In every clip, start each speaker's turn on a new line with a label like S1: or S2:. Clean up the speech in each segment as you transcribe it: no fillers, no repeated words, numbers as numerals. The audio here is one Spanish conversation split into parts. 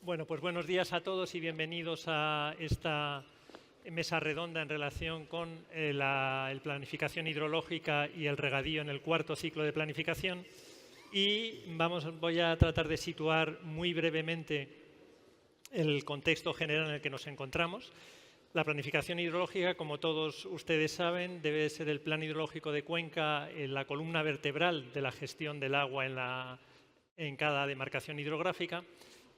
S1: Bueno, pues buenos días a todos y bienvenidos a esta mesa redonda en relación con la planificación hidrológica y el regadío en el cuarto ciclo de planificación. Y voy a tratar de situar muy brevemente el contexto general en el que nos encontramos. La planificación hidrológica, como todos ustedes saben, debe ser el plan hidrológico de Cuenca, la columna vertebral de la gestión del agua en cada demarcación hidrográfica.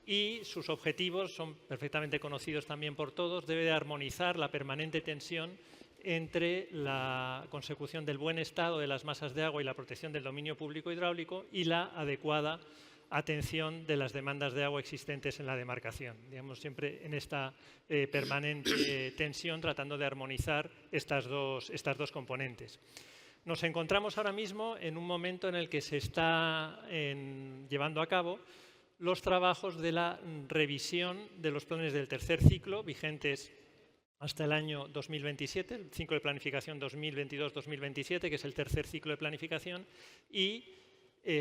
S1: Y sus objetivos son perfectamente conocidos también por todos. Debe de armonizar la permanente tensión entre la consecución del buen estado de las masas de agua y la protección del dominio público hidráulico y la adecuada atención de las demandas de agua existentes en la demarcación. Digamos, siempre en esta permanente tensión, tratando de armonizar estas dos componentes. Nos encontramos ahora mismo en un momento en el que se está llevando a cabo los trabajos de la revisión de los planes del tercer ciclo, vigentes hasta el año 2027, el ciclo de planificación 2022-2027, que es el tercer ciclo de planificación, y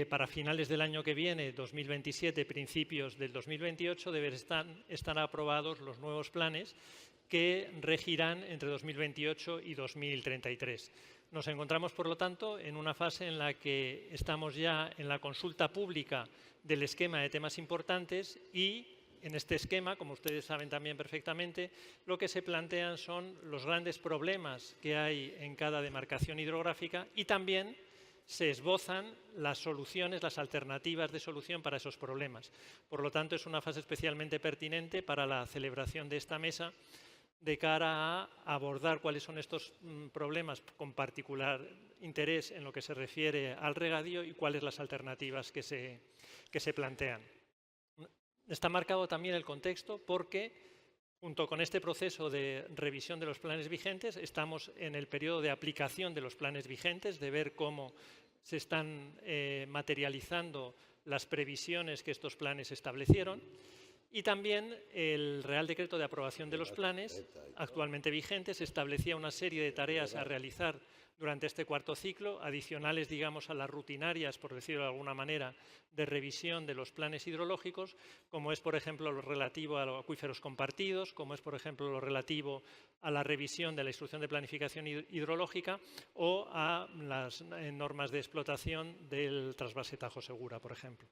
S1: para finales del año que viene, 2027, principios del 2028, estar aprobados los nuevos planes que regirán entre 2028 y 2033. Nos encontramos, por lo tanto, en una fase en la que estamos ya en la consulta pública del esquema de temas importantes y en este esquema, como ustedes saben también perfectamente, lo que se plantean son los grandes problemas que hay en cada demarcación hidrográfica y también se esbozan las soluciones, las alternativas de solución para esos problemas. Por lo tanto, es una fase especialmente pertinente para la celebración de esta mesa de cara a abordar cuáles son estos problemas con particular interés en lo que se refiere al regadío y cuáles las alternativas que se plantean. Está marcado también el contexto porque, junto con este proceso de revisión de los planes vigentes, estamos en el periodo de aplicación de los planes vigentes, de ver cómo se están materializando las previsiones que estos planes establecieron. Y también el Real Decreto de aprobación de los planes, actualmente vigentes, establecía una serie de tareas a realizar durante este cuarto ciclo, adicionales, digamos, a las rutinarias, por decirlo de alguna manera, de revisión de los planes hidrológicos, como es, por ejemplo, lo relativo a los acuíferos compartidos, como es, por ejemplo, lo relativo a la revisión de la instrucción de planificación hidrológica o a las normas de explotación del trasvase Tajo Segura, por ejemplo.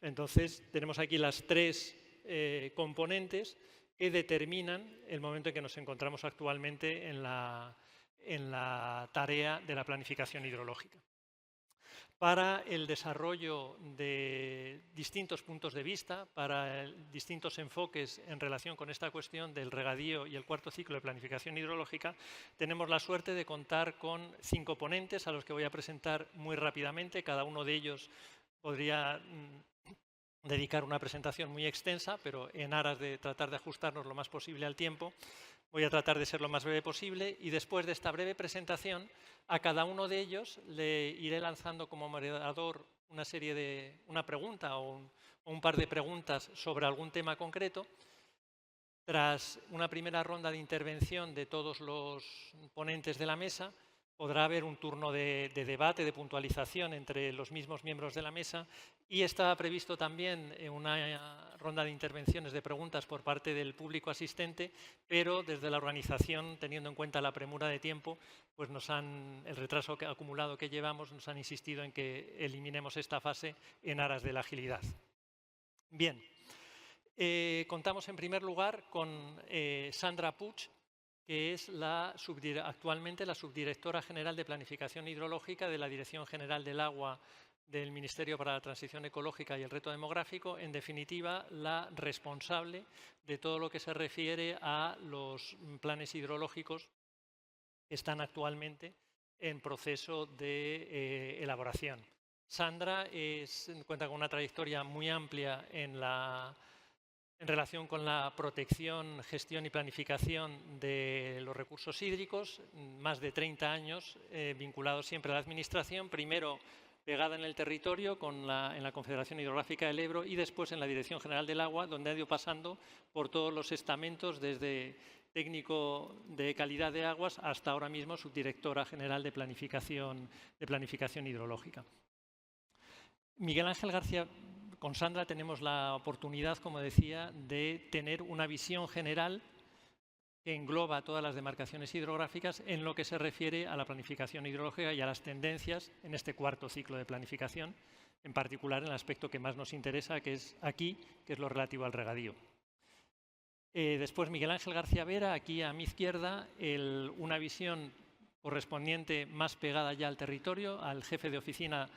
S1: Entonces, tenemos aquí las tres componentes que determinan el momento en que nos encontramos actualmente en la tarea de la planificación hidrológica. Para el desarrollo de distintos puntos de vista, para distintos enfoques en relación con esta cuestión del regadío y el cuarto ciclo de planificación hidrológica, tenemos la suerte de contar con 5 ponentes a los que voy a presentar muy rápidamente. Cada uno de ellos podría dedicar una presentación muy extensa, pero en aras de tratar de ajustarnos lo más posible al tiempo, voy a tratar de ser lo más breve posible y después de esta breve presentación, a cada uno de ellos le iré lanzando como moderador una pregunta o un par de preguntas sobre algún tema concreto. Tras una primera ronda de intervención de todos los ponentes de la mesa, podrá haber un turno de debate, de puntualización entre los mismos miembros de la mesa y está previsto también una ronda de intervenciones de preguntas por parte del público asistente, pero desde la organización, teniendo en cuenta la premura de tiempo, pues el retraso acumulado que llevamos, nos han insistido en que eliminemos esta fase en aras de la agilidad. Bien, contamos en primer lugar con Sandra Puig, que es actualmente la subdirectora general de Planificación Hidrológica de la Dirección General del Agua del Ministerio para la Transición Ecológica y el Reto Demográfico, en definitiva, la responsable de todo lo que se refiere a los planes hidrológicos que están actualmente en proceso de elaboración. Sandra cuenta con una trayectoria muy amplia en relación con la protección, gestión y planificación de los recursos hídricos, más de 30 años vinculados siempre a la Administración, primero pegada en el territorio en la Confederación Hidrográfica del Ebro y después en la Dirección General del Agua, donde ha ido pasando por todos los estamentos, desde técnico de calidad de aguas hasta ahora mismo subdirectora general de planificación hidrológica. Miguel Ángel García con Sandra tenemos la oportunidad, como decía, de tener una visión general que engloba todas las demarcaciones hidrográficas en lo que se refiere a la planificación hidrológica y a las tendencias en este cuarto ciclo de planificación, en particular en el aspecto que más nos interesa, que es aquí, que es lo relativo al regadío. Después Miguel Ángel García Vera, aquí a mi izquierda, una visión correspondiente más pegada ya al territorio, al jefe de oficina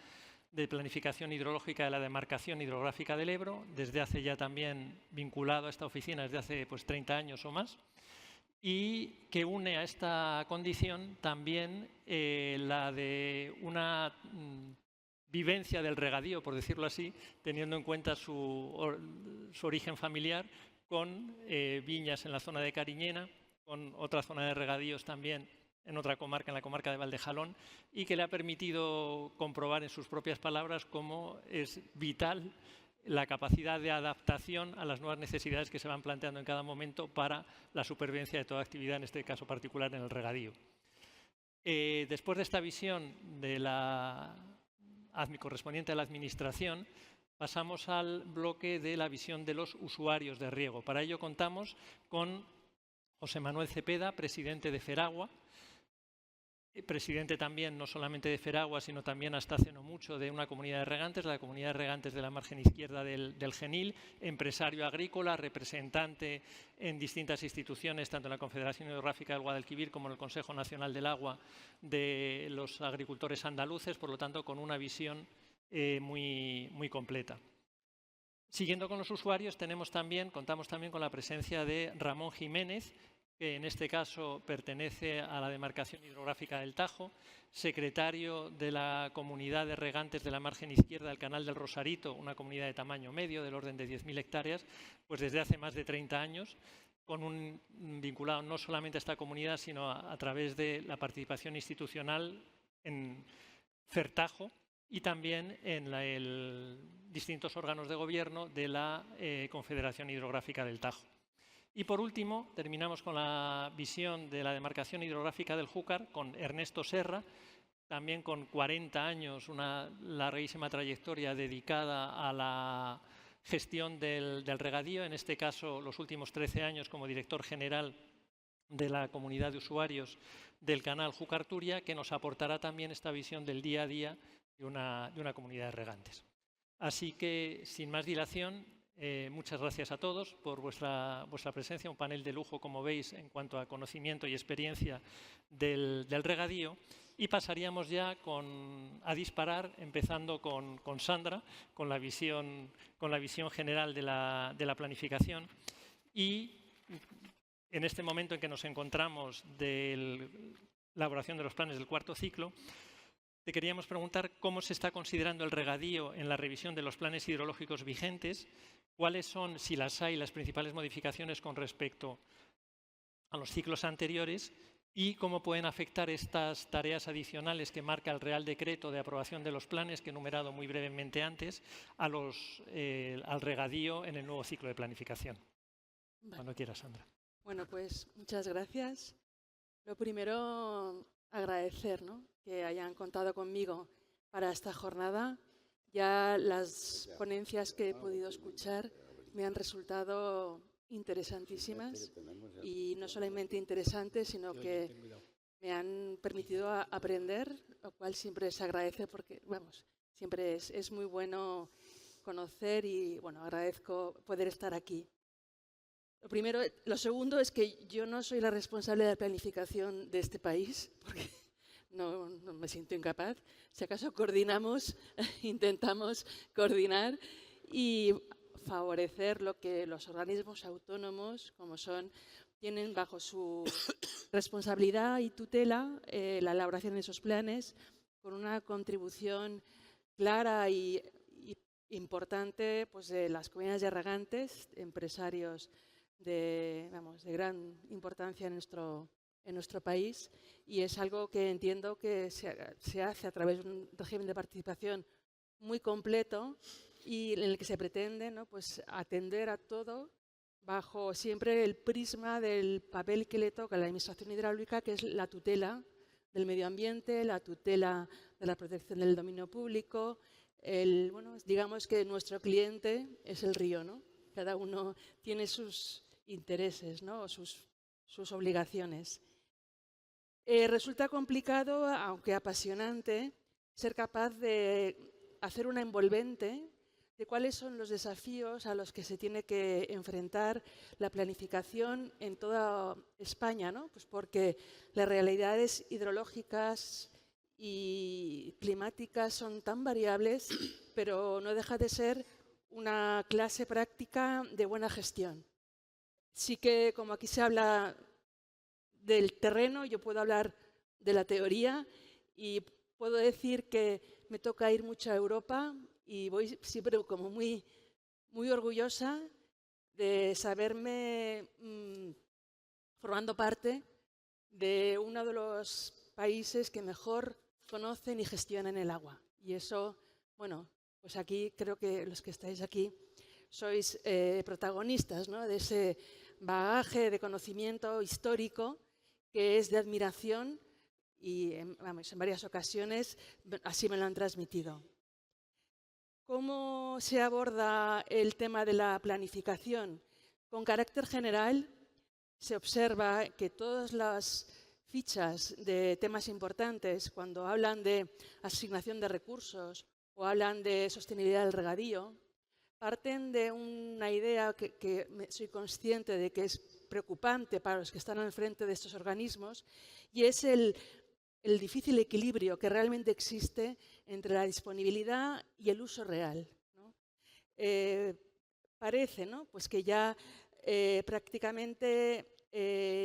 S1: de planificación hidrológica de la demarcación hidrográfica del Ebro, desde hace ya también vinculado a esta oficina desde hace 30 años o más, y que une a esta condición también la de una vivencia del regadío, por decirlo así, teniendo en cuenta su origen familiar, con viñas en la zona de Cariñena, con otra zona de regadíos también en otra comarca, en la comarca de Valdejalón, y que le ha permitido comprobar en sus propias palabras cómo es vital la capacidad de adaptación a las nuevas necesidades que se van planteando en cada momento para la supervivencia de toda actividad, en este caso particular en el regadío. Después de esta visión de la correspondiente a la Administración, pasamos al bloque de la visión de los usuarios de riego. Para ello contamos con José Manuel Cepeda, presidente de FERAGUA, presidente también no solamente de FERAGUA, sino también hasta hace no mucho de una comunidad de regantes, la comunidad de regantes de la margen izquierda del Genil, empresario agrícola, representante en distintas instituciones, tanto en la Confederación Hidrográfica del Guadalquivir como en el Consejo Nacional del Agua de los agricultores andaluces, por lo tanto con una visión muy completa. Siguiendo con los usuarios, contamos también con la presencia de Ramón Jiménez, que en este caso pertenece a la demarcación hidrográfica del Tajo, secretario de la comunidad de regantes de la margen izquierda del Canal del Rosarito, una comunidad de tamaño medio, del orden de 10.000 hectáreas, pues desde hace más de 30 años, vinculado no solamente a esta comunidad, sino a través de la participación institucional en Fertajo y también en distintos órganos de gobierno de la Confederación Hidrográfica del Tajo. Y por último, terminamos con la visión de la demarcación hidrográfica del Júcar, con Ernesto Serra, también con 40 años, una larguísima trayectoria dedicada a la gestión del regadío, en este caso los últimos 13 años como director general de la comunidad de usuarios del canal Júcar-Turia, que nos aportará también esta visión del día a día de una comunidad de regantes. Así que, sin más dilación, muchas gracias a todos por vuestra presencia, un panel de lujo, como veis, en cuanto a conocimiento y experiencia del regadío. Y pasaríamos ya a disparar, empezando con Sandra, con la visión general de la planificación. Y en este momento en que nos encontramos de la elaboración de los planes del cuarto ciclo, te queríamos preguntar cómo se está considerando el regadío en la revisión de los planes hidrológicos vigentes, cuáles son, si las hay, las principales modificaciones con respecto a los ciclos anteriores y cómo pueden afectar estas tareas adicionales que marca el Real Decreto de aprobación de los planes, que he enumerado muy brevemente antes, al regadío en el nuevo ciclo de planificación. Vale. Cuando quieras, Sandra.
S2: Bueno, pues muchas gracias. Lo primero, agradecer, ¿no?, que hayan contado conmigo para esta jornada. Ya las ponencias que he podido escuchar me han resultado interesantísimas y no solamente interesantes, sino que me han permitido aprender, lo cual siempre se agradece porque, vamos, siempre es muy bueno conocer y, bueno, agradezco poder estar aquí. Lo segundo es que yo no soy la responsable de la planificación de este país, porque no me siento incapaz. Si acaso coordinamos, intentamos coordinar y favorecer lo que los organismos autónomos, como son, tienen bajo su responsabilidad y tutela la elaboración de esos planes, con una contribución clara y importante, pues, de las comunidades de regantes, empresarios de gran importancia en nuestro país, y es algo que entiendo que se hace a través de un régimen de participación muy completo y en el que se pretende, ¿no?, pues, atender a todo bajo siempre el prisma del papel que le toca a la Administración hidráulica, que es la tutela del medio ambiente, la tutela de la protección del dominio público, bueno, digamos que nuestro cliente es el río, ¿no? Cada uno tiene sus intereses, ¿no? O sus obligaciones. Resulta complicado, aunque apasionante, ser capaz de hacer una envolvente de cuáles son los desafíos a los que se tiene que enfrentar la planificación en toda España, ¿no? Pues porque las realidades hidrológicas y climáticas son tan variables, pero no deja de ser una clase práctica de buena gestión. Sí que, como aquí se habla del terreno, yo puedo hablar de la teoría y puedo decir que me toca ir mucho a Europa y voy siempre como muy orgullosa de saberme formando parte de uno de los países que mejor conocen y gestionan el agua. Y eso, bueno, pues aquí creo que los que estáis aquí sois protagonistas, ¿no? De ese bagaje de conocimiento histórico que es de admiración y, vamos, en varias ocasiones así me lo han transmitido. ¿Cómo se aborda el tema de la planificación? Con carácter general, se observa que todas las fichas de temas importantes, cuando hablan de asignación de recursos o hablan de sostenibilidad del regadío, parten de una idea que soy consciente de que es preocupante para los que están al frente de estos organismos, y es el difícil equilibrio que realmente existe entre la disponibilidad y el uso real, ¿no? Parece, ¿no? Pues que ya prácticamente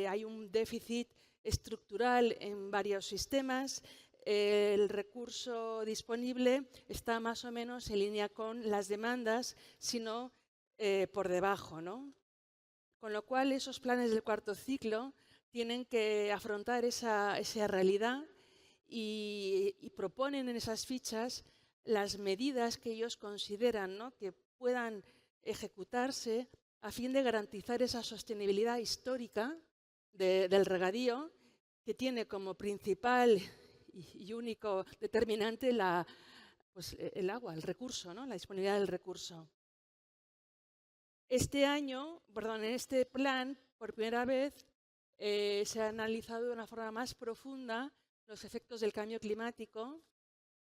S2: hay un déficit estructural en varios sistemas. El recurso disponible está más o menos en línea con las demandas, sino por debajo, ¿no? Con lo cual, esos planes del cuarto ciclo tienen que afrontar esa realidad y proponen en esas fichas las medidas que ellos consideran, ¿no?, que puedan ejecutarse a fin de garantizar esa sostenibilidad histórica del regadío, que tiene como principal y único determinante pues, el agua, el recurso, ¿no?, la disponibilidad del recurso. En este plan, por primera vez, se ha analizado de una forma más profunda los efectos del cambio climático,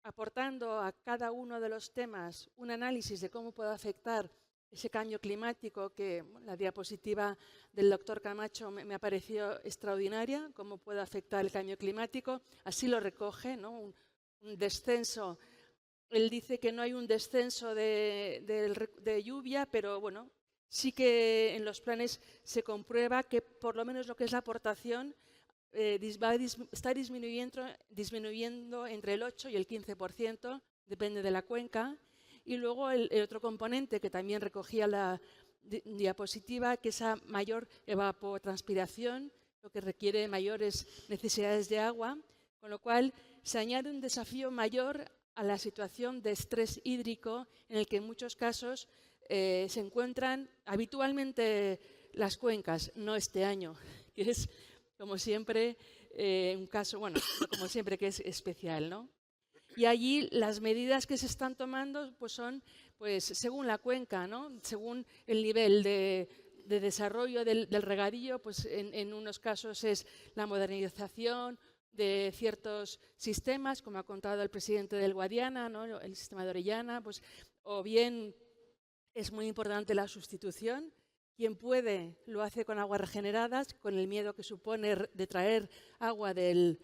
S2: aportando a cada uno de los temas un análisis de cómo puede afectar ese cambio climático, que la diapositiva del doctor Camacho me ha parecido extraordinaria, cómo puede afectar el cambio climático. Así lo recoge, ¿no?, un descenso. Él dice que no hay un descenso de lluvia, pero bueno, sí que en los planes se comprueba que por lo menos lo que es la aportación está disminuyendo entre el 8 y el 15%, depende de la cuenca. Y luego el otro componente que también recogía la diapositiva, que es esa mayor evapotranspiración, lo que requiere mayores necesidades de agua, con lo cual se añade un desafío mayor a la situación de estrés hídrico en el que en muchos casos se encuentran habitualmente las cuencas, no este año, que es, como siempre, un caso, bueno, como siempre, que es especial, ¿no? Y allí las medidas que se están tomando pues son, pues, según la cuenca, ¿no?, según el nivel de desarrollo del regadío, pues en unos casos es la modernización de ciertos sistemas, como ha contado el presidente del Guadiana, ¿no?, el sistema de Orellana, pues, o bien es muy importante la sustitución. Quien puede lo hace con aguas regeneradas, con el miedo que supone de traer agua del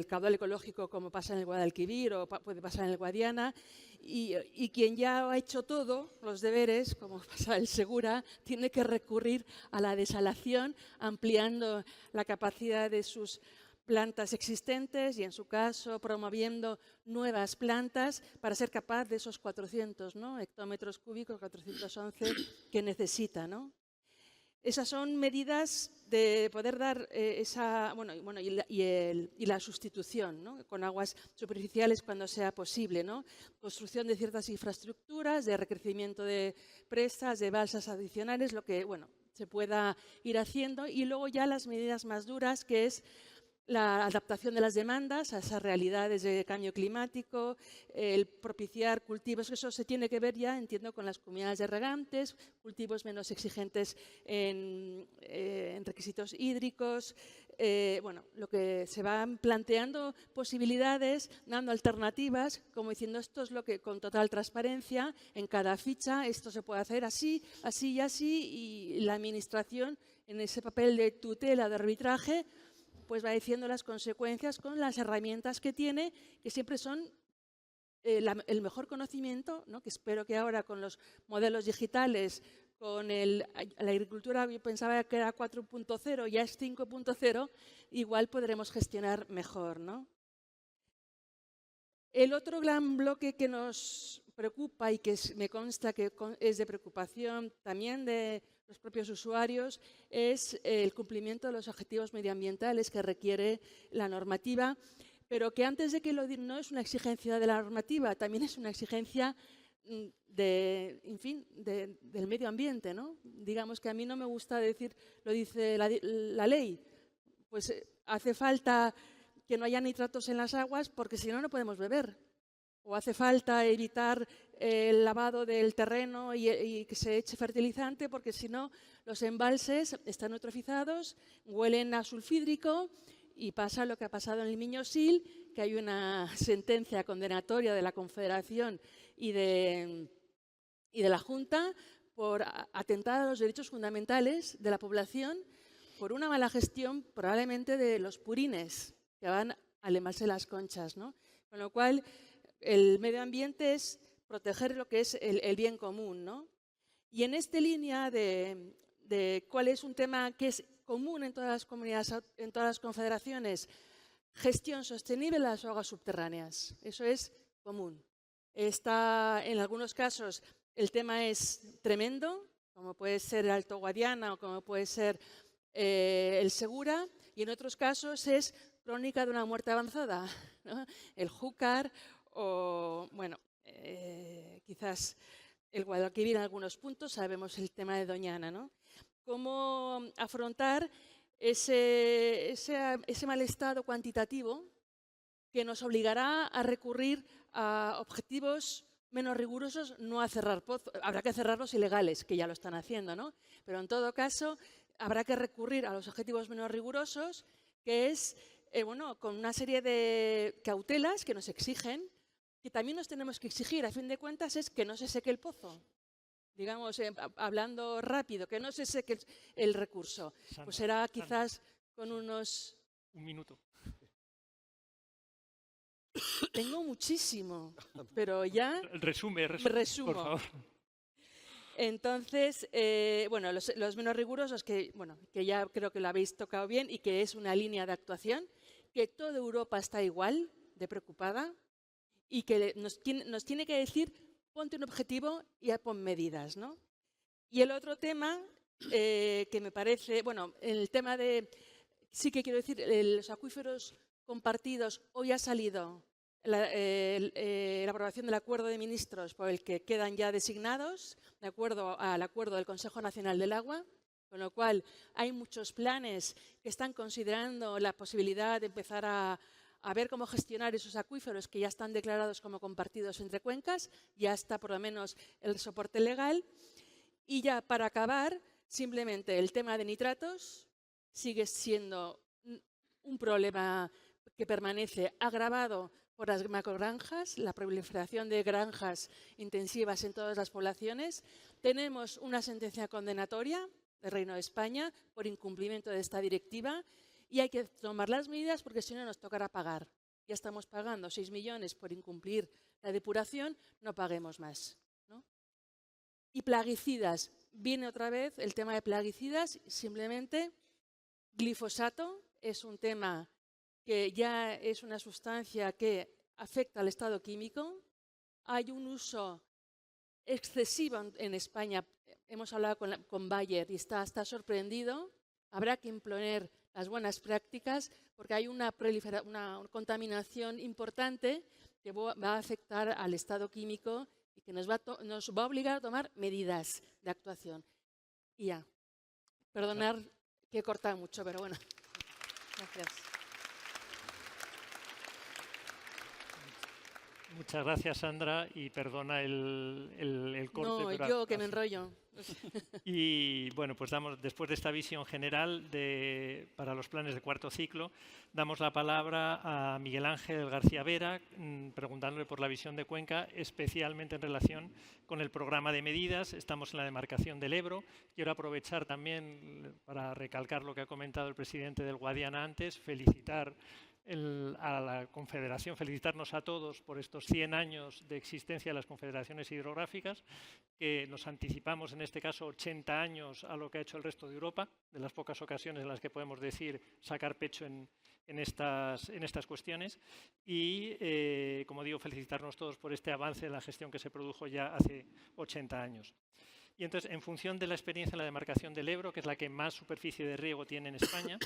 S2: caudal ecológico, como pasa en el Guadalquivir o puede pasar en el Guadiana, y quien ya ha hecho todo los deberes, como pasa en el Segura, tiene que recurrir a la desalación, ampliando la capacidad de sus plantas existentes y, en su caso, promoviendo nuevas plantas para ser capaz de esos 400, ¿no?, hectómetros cúbicos, 411 que necesita, ¿no? Esas son medidas de poder dar y la sustitución, ¿no?, con aguas superficiales cuando sea posible, ¿no? Construcción de ciertas infraestructuras, de recrecimiento de presas, de balsas adicionales, lo que, bueno, se pueda ir haciendo. Y luego ya las medidas más duras, que es la adaptación de las demandas a esas realidades de cambio climático, el propiciar cultivos, eso se tiene que ver ya, entiendo, con las comunidades de regantes, cultivos menos exigentes en requisitos hídricos. Bueno, lo que se van planteando posibilidades, dando alternativas, como diciendo esto es lo que con total transparencia, en cada ficha esto se puede hacer así, así y así, y la administración en ese papel de tutela, de arbitraje, pues va diciendo las consecuencias con las herramientas que tiene, que siempre son el mejor conocimiento, ¿no? Que espero que ahora con los modelos digitales, con la agricultura, yo pensaba que era 4.0, ya es 5.0, igual podremos gestionar mejor, ¿no? El otro gran bloque que nos preocupa y que me consta que es de preocupación también de los propios usuarios es el cumplimiento de los objetivos medioambientales que requiere la normativa, pero que antes de que no es una exigencia de la normativa, también es una exigencia del medio ambiente, ¿no? Digamos que a mí no me gusta decir, lo dice la ley, pues hace falta que no haya nitratos en las aguas porque si no, no podemos beber. O hace falta evitar el lavado del terreno y que se eche fertilizante porque si no los embalses están eutrofizados, huelen a sulfídrico y pasa lo que ha pasado en el Miño-Sil, que hay una sentencia condenatoria de la Confederación y de la Junta por atentar a los derechos fundamentales de la población por una mala gestión probablemente de los purines que van al embalse de las Conchas, ¿no? Con lo cual, el medio ambiente es proteger lo que es el bien común, ¿no? Y en esta línea de cuál es un tema que es común en todas las comunidades, en todas las confederaciones, gestión sostenible de las aguas subterráneas. Eso es común. Está, en algunos casos, el tema es tremendo, como puede ser el Alto Guadiana o como puede ser el Segura, y en otros casos es crónica de una muerte avanzada, ¿no? El Júcar o, bueno, quizás el Guadalquivir en algunos puntos, sabemos el tema de Doñana, ¿no? Cómo afrontar ese mal estado cuantitativo que nos obligará a recurrir a objetivos menos rigurosos, no a cerrar pozos. Habrá que cerrar los ilegales, que ya lo están haciendo, ¿no? Pero en todo caso, habrá que recurrir a los objetivos menos rigurosos, que es, bueno, con una serie de cautelas que nos exigen, que también nos tenemos que exigir, a fin de cuentas, es que no se seque el pozo. Digamos, hablando rápido, que no se seque el recurso.
S1: Sandra,
S2: pues será quizás con unos...
S1: Un minuto.
S2: Tengo muchísimo, pero ya
S1: Resumo,
S2: resumo.
S1: por favor.
S2: Entonces, bueno, los menos rigurosos, que ya creo que lo habéis tocado bien y que es una línea de actuación, que toda Europa está igual de preocupada y que nos tiene que decir, ponte un objetivo y pon medidas, ¿no? Y el otro tema que me parece, bueno, el tema de, sí que quiero decir, los acuíferos compartidos, hoy ha salido la aprobación del acuerdo de ministros por el que quedan ya designados, de acuerdo al acuerdo del Consejo Nacional del Agua, con lo cual hay muchos planes que están considerando la posibilidad de empezar a ver cómo gestionar esos acuíferos que ya están declarados como compartidos entre cuencas, ya está por lo menos el soporte legal. Y ya para acabar, simplemente el tema de nitratos sigue siendo un problema que permanece agravado por las macrogranjas, la proliferación de granjas intensivas en todas las poblaciones. Tenemos una sentencia condenatoria del Reino de España por incumplimiento de esta directiva y hay que tomar las medidas porque si no nos tocará pagar. Ya estamos pagando 6 millones por incumplir la depuración, no paguemos más, ¿no? Y plaguicidas. Viene otra vez el tema de plaguicidas, simplemente glifosato es un tema que ya es una sustancia que afecta al estado químico. Hay un uso excesivo en España. Hemos hablado con Bayer y está sorprendido. Habrá que imponer las buenas prácticas porque hay una contaminación importante que va a afectar al estado químico y que nos va a obligar a tomar medidas de actuación. Y ya. Perdonar que he cortado mucho, pero bueno. Gracias.
S1: Muchas gracias, Sandra, y perdona el corte.
S2: No,
S1: pero
S2: yo que me enrollo.
S1: Y bueno, pues después de esta visión general para los planes de cuarto ciclo, damos la palabra a Miguel Ángel García Vera, preguntándole por la visión de Cuenca, especialmente en relación con el programa de medidas. Estamos en la demarcación del Ebro. Quiero aprovechar también para recalcar lo que ha comentado el presidente del Guadiana antes, felicitar a la Confederación, felicitarnos a todos por estos 100 años de existencia de las confederaciones hidrográficas, que nos anticipamos en este caso 80 años a lo que ha hecho el resto de Europa, de las pocas ocasiones en las que podemos decir sacar pecho en estas cuestiones. Y, como digo, felicitarnos todos por este avance en la gestión que se produjo ya hace 80 años. Y entonces, en función de la experiencia en la demarcación del Ebro, que es la que más superficie de riego tiene en España,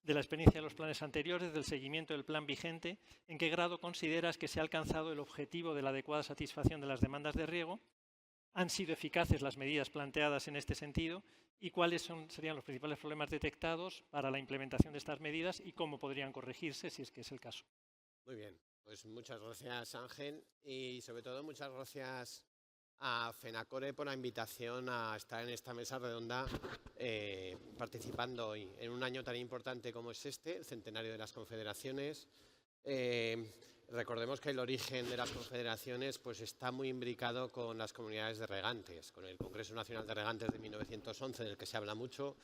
S1: de la experiencia de los planes anteriores, del seguimiento del plan vigente, ¿en qué grado consideras que se ha alcanzado el objetivo de la adecuada satisfacción de las demandas de riego? ¿Han sido eficaces las medidas planteadas en este sentido? ¿Y cuáles serían los principales problemas detectados para la implementación de estas medidas y cómo podrían corregirse, si es que es el caso?
S3: Muy bien, pues muchas gracias, Ángel, y sobre todo muchas gracias a FENACORE por la invitación a estar en esta mesa redonda participando hoy en un año tan importante como es el centenario de las confederaciones. Recordemos que el origen de las confederaciones pues, está muy imbricado con las comunidades de regantes, con el Congreso Nacional de Regantes de 1911, del que se habla mucho,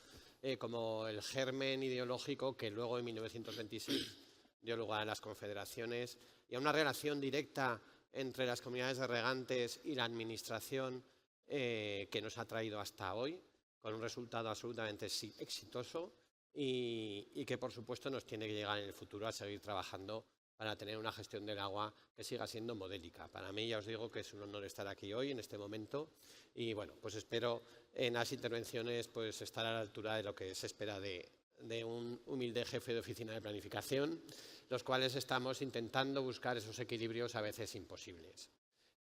S3: como el germen ideológico que luego en 1926 dio lugar a las confederaciones y a una relación directa entre las comunidades de regantes y la administración que nos ha traído hasta hoy, con un resultado absolutamente exitoso y que, por supuesto, nos tiene que llegar en el futuro a seguir trabajando para tener una gestión del agua que siga siendo modélica. Para mí, ya os digo que es un honor estar aquí hoy, en este momento, y bueno, pues espero en las intervenciones pues, estar a la altura de lo que se espera de un humilde jefe de oficina de planificación, los cuales estamos intentando buscar esos equilibrios a veces imposibles.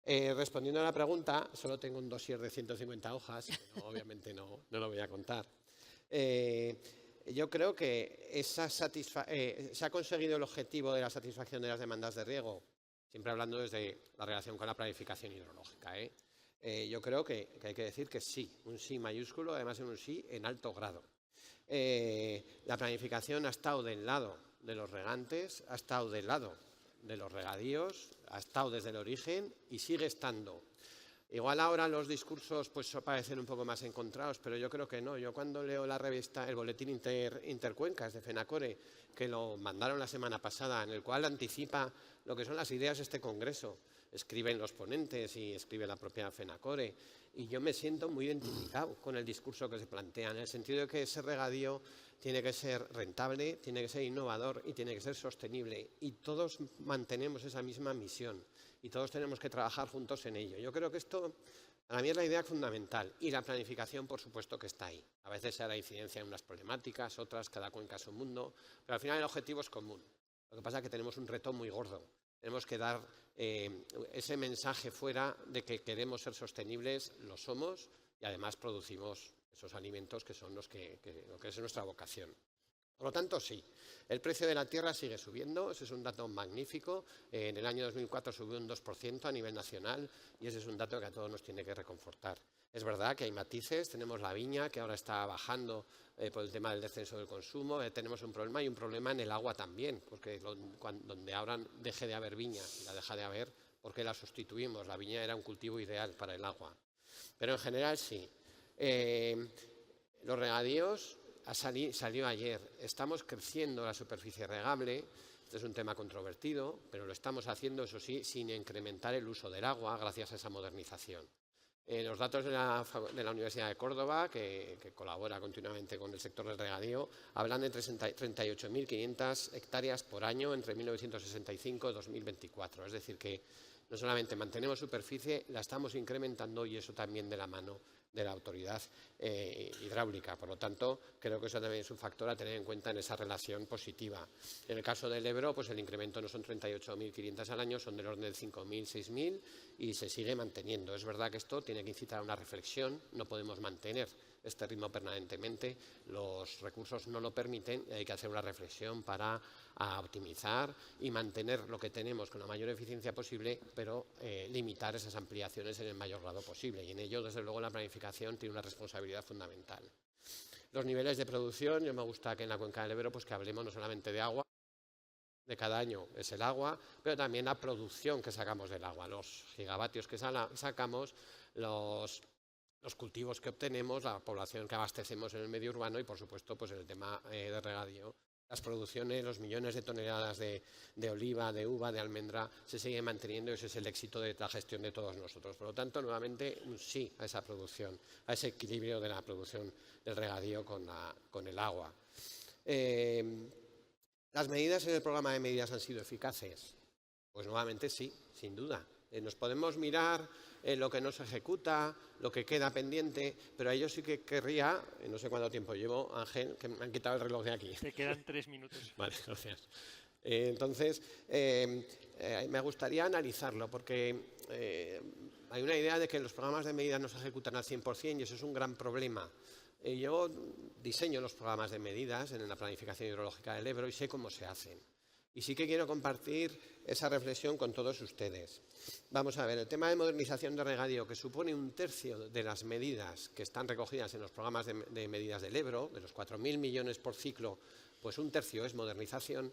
S3: Respondiendo a la pregunta, solo tengo un dossier de 150 hojas, pero obviamente no lo voy a contar. Yo creo que se ha conseguido el objetivo de la satisfacción de las demandas de riego, siempre hablando desde la relación con la planificación hidrológica. Yo creo que hay que decir que sí, un sí mayúsculo, además en un sí en alto grado. La planificación ha estado del lado de los regantes, ha estado del lado de los regadíos, ha estado desde el origen y sigue estando. Igual ahora los discursos pues parecen un poco más encontrados, pero yo creo que no. Yo cuando leo la revista, el boletín Intercuencas de FENACORE, que lo mandaron la semana pasada, en el cual anticipa lo que son las ideas de este congreso, escriben los ponentes y escribe la propia FENACORE, y yo me siento muy identificado con el discurso que se plantea, en el sentido de que ese regadío tiene que ser rentable, tiene que ser innovador y tiene que ser sostenible. Y todos mantenemos esa misma misión y todos tenemos que trabajar juntos en ello. Yo creo que esto, para mí, es la idea fundamental. Y la planificación, por supuesto, que está ahí. A veces se hará incidencia en unas problemáticas, otras, cada cuenca es un mundo, pero al final el objetivo es común. Lo que pasa es que tenemos un reto muy gordo. Tenemos que dar ese mensaje fuera de que queremos ser sostenibles, lo somos, y además producimos esos alimentos que son lo que es nuestra vocación. Por lo tanto, sí, el precio de la tierra sigue subiendo, ese es un dato magnífico. En el año 2004 subió un 2% a nivel nacional y ese es un dato que a todos nos tiene que reconfortar. Es verdad que hay matices, tenemos la viña que ahora está bajando por el tema del descenso del consumo, tenemos un problema y un problema en el agua también, porque donde ahora deje de haber viña y la deja de haber, ¿por qué la sustituimos? La viña era un cultivo ideal para el agua. Pero en general sí. Los regadíos salió ayer. Estamos creciendo la superficie regable. Este es un tema controvertido, pero lo estamos haciendo, eso sí, sin incrementar el uso del agua gracias a esa modernización. Los datos de la Universidad de Córdoba, que colabora continuamente con el sector del regadío, hablan de 38.500 hectáreas por año entre 1965 y 2024. Es decir, que no solamente mantenemos superficie, la estamos incrementando y eso también de la mano de la autoridad hidráulica. Por lo tanto, creo que eso también es un factor a tener en cuenta en esa relación positiva. En el caso del Ebro, pues el incremento no son 38.500 al año, son del orden de 5.000, 6.000 y se sigue manteniendo. Es verdad que esto tiene que incitar a una reflexión, no podemos mantener este ritmo permanentemente, los recursos no lo permiten y hay que hacer una reflexión para optimizar y mantener lo que tenemos con la mayor eficiencia posible, pero limitar esas ampliaciones en el mayor grado posible. Y en ello, desde luego, la planificación tiene una responsabilidad fundamental. Los niveles de producción, yo me gusta que en la cuenca del Ebro pues que hablemos no solamente de agua, de cada año es el agua, pero también la producción que sacamos del agua, los gigavatios que sacamos, los cultivos que obtenemos, la población que abastecemos en el medio urbano y, por supuesto, pues el tema de regadío. Las producciones, los millones de toneladas de oliva, de uva, de almendra, se siguen manteniendo y ese es el éxito de la gestión de todos nosotros. Por lo tanto, nuevamente, un sí a esa producción, a ese equilibrio de la producción del regadío con el agua. ¿Las medidas en el programa de medidas han sido eficaces? Pues nuevamente sí, sin duda. Nos podemos mirar lo que no se ejecuta, lo que queda pendiente, pero a ello sí que querría, no sé cuánto tiempo llevo, Ángel, que me han quitado el reloj de aquí.
S1: Te quedan 3 minutos.
S3: Vale, gracias. Entonces, me gustaría analizarlo, porque hay una idea de que los programas de medidas no se ejecutan al 100% y eso es un gran problema. Yo diseño los programas de medidas en la planificación hidrológica del Ebro y sé cómo se hacen. Y sí que quiero compartir esa reflexión con todos ustedes. Vamos a ver, el tema de modernización de regadío, que supone 1/3 de las medidas que están recogidas en los programas de medidas del Ebro, de los 4.000 millones por ciclo, pues 1/3 es modernización.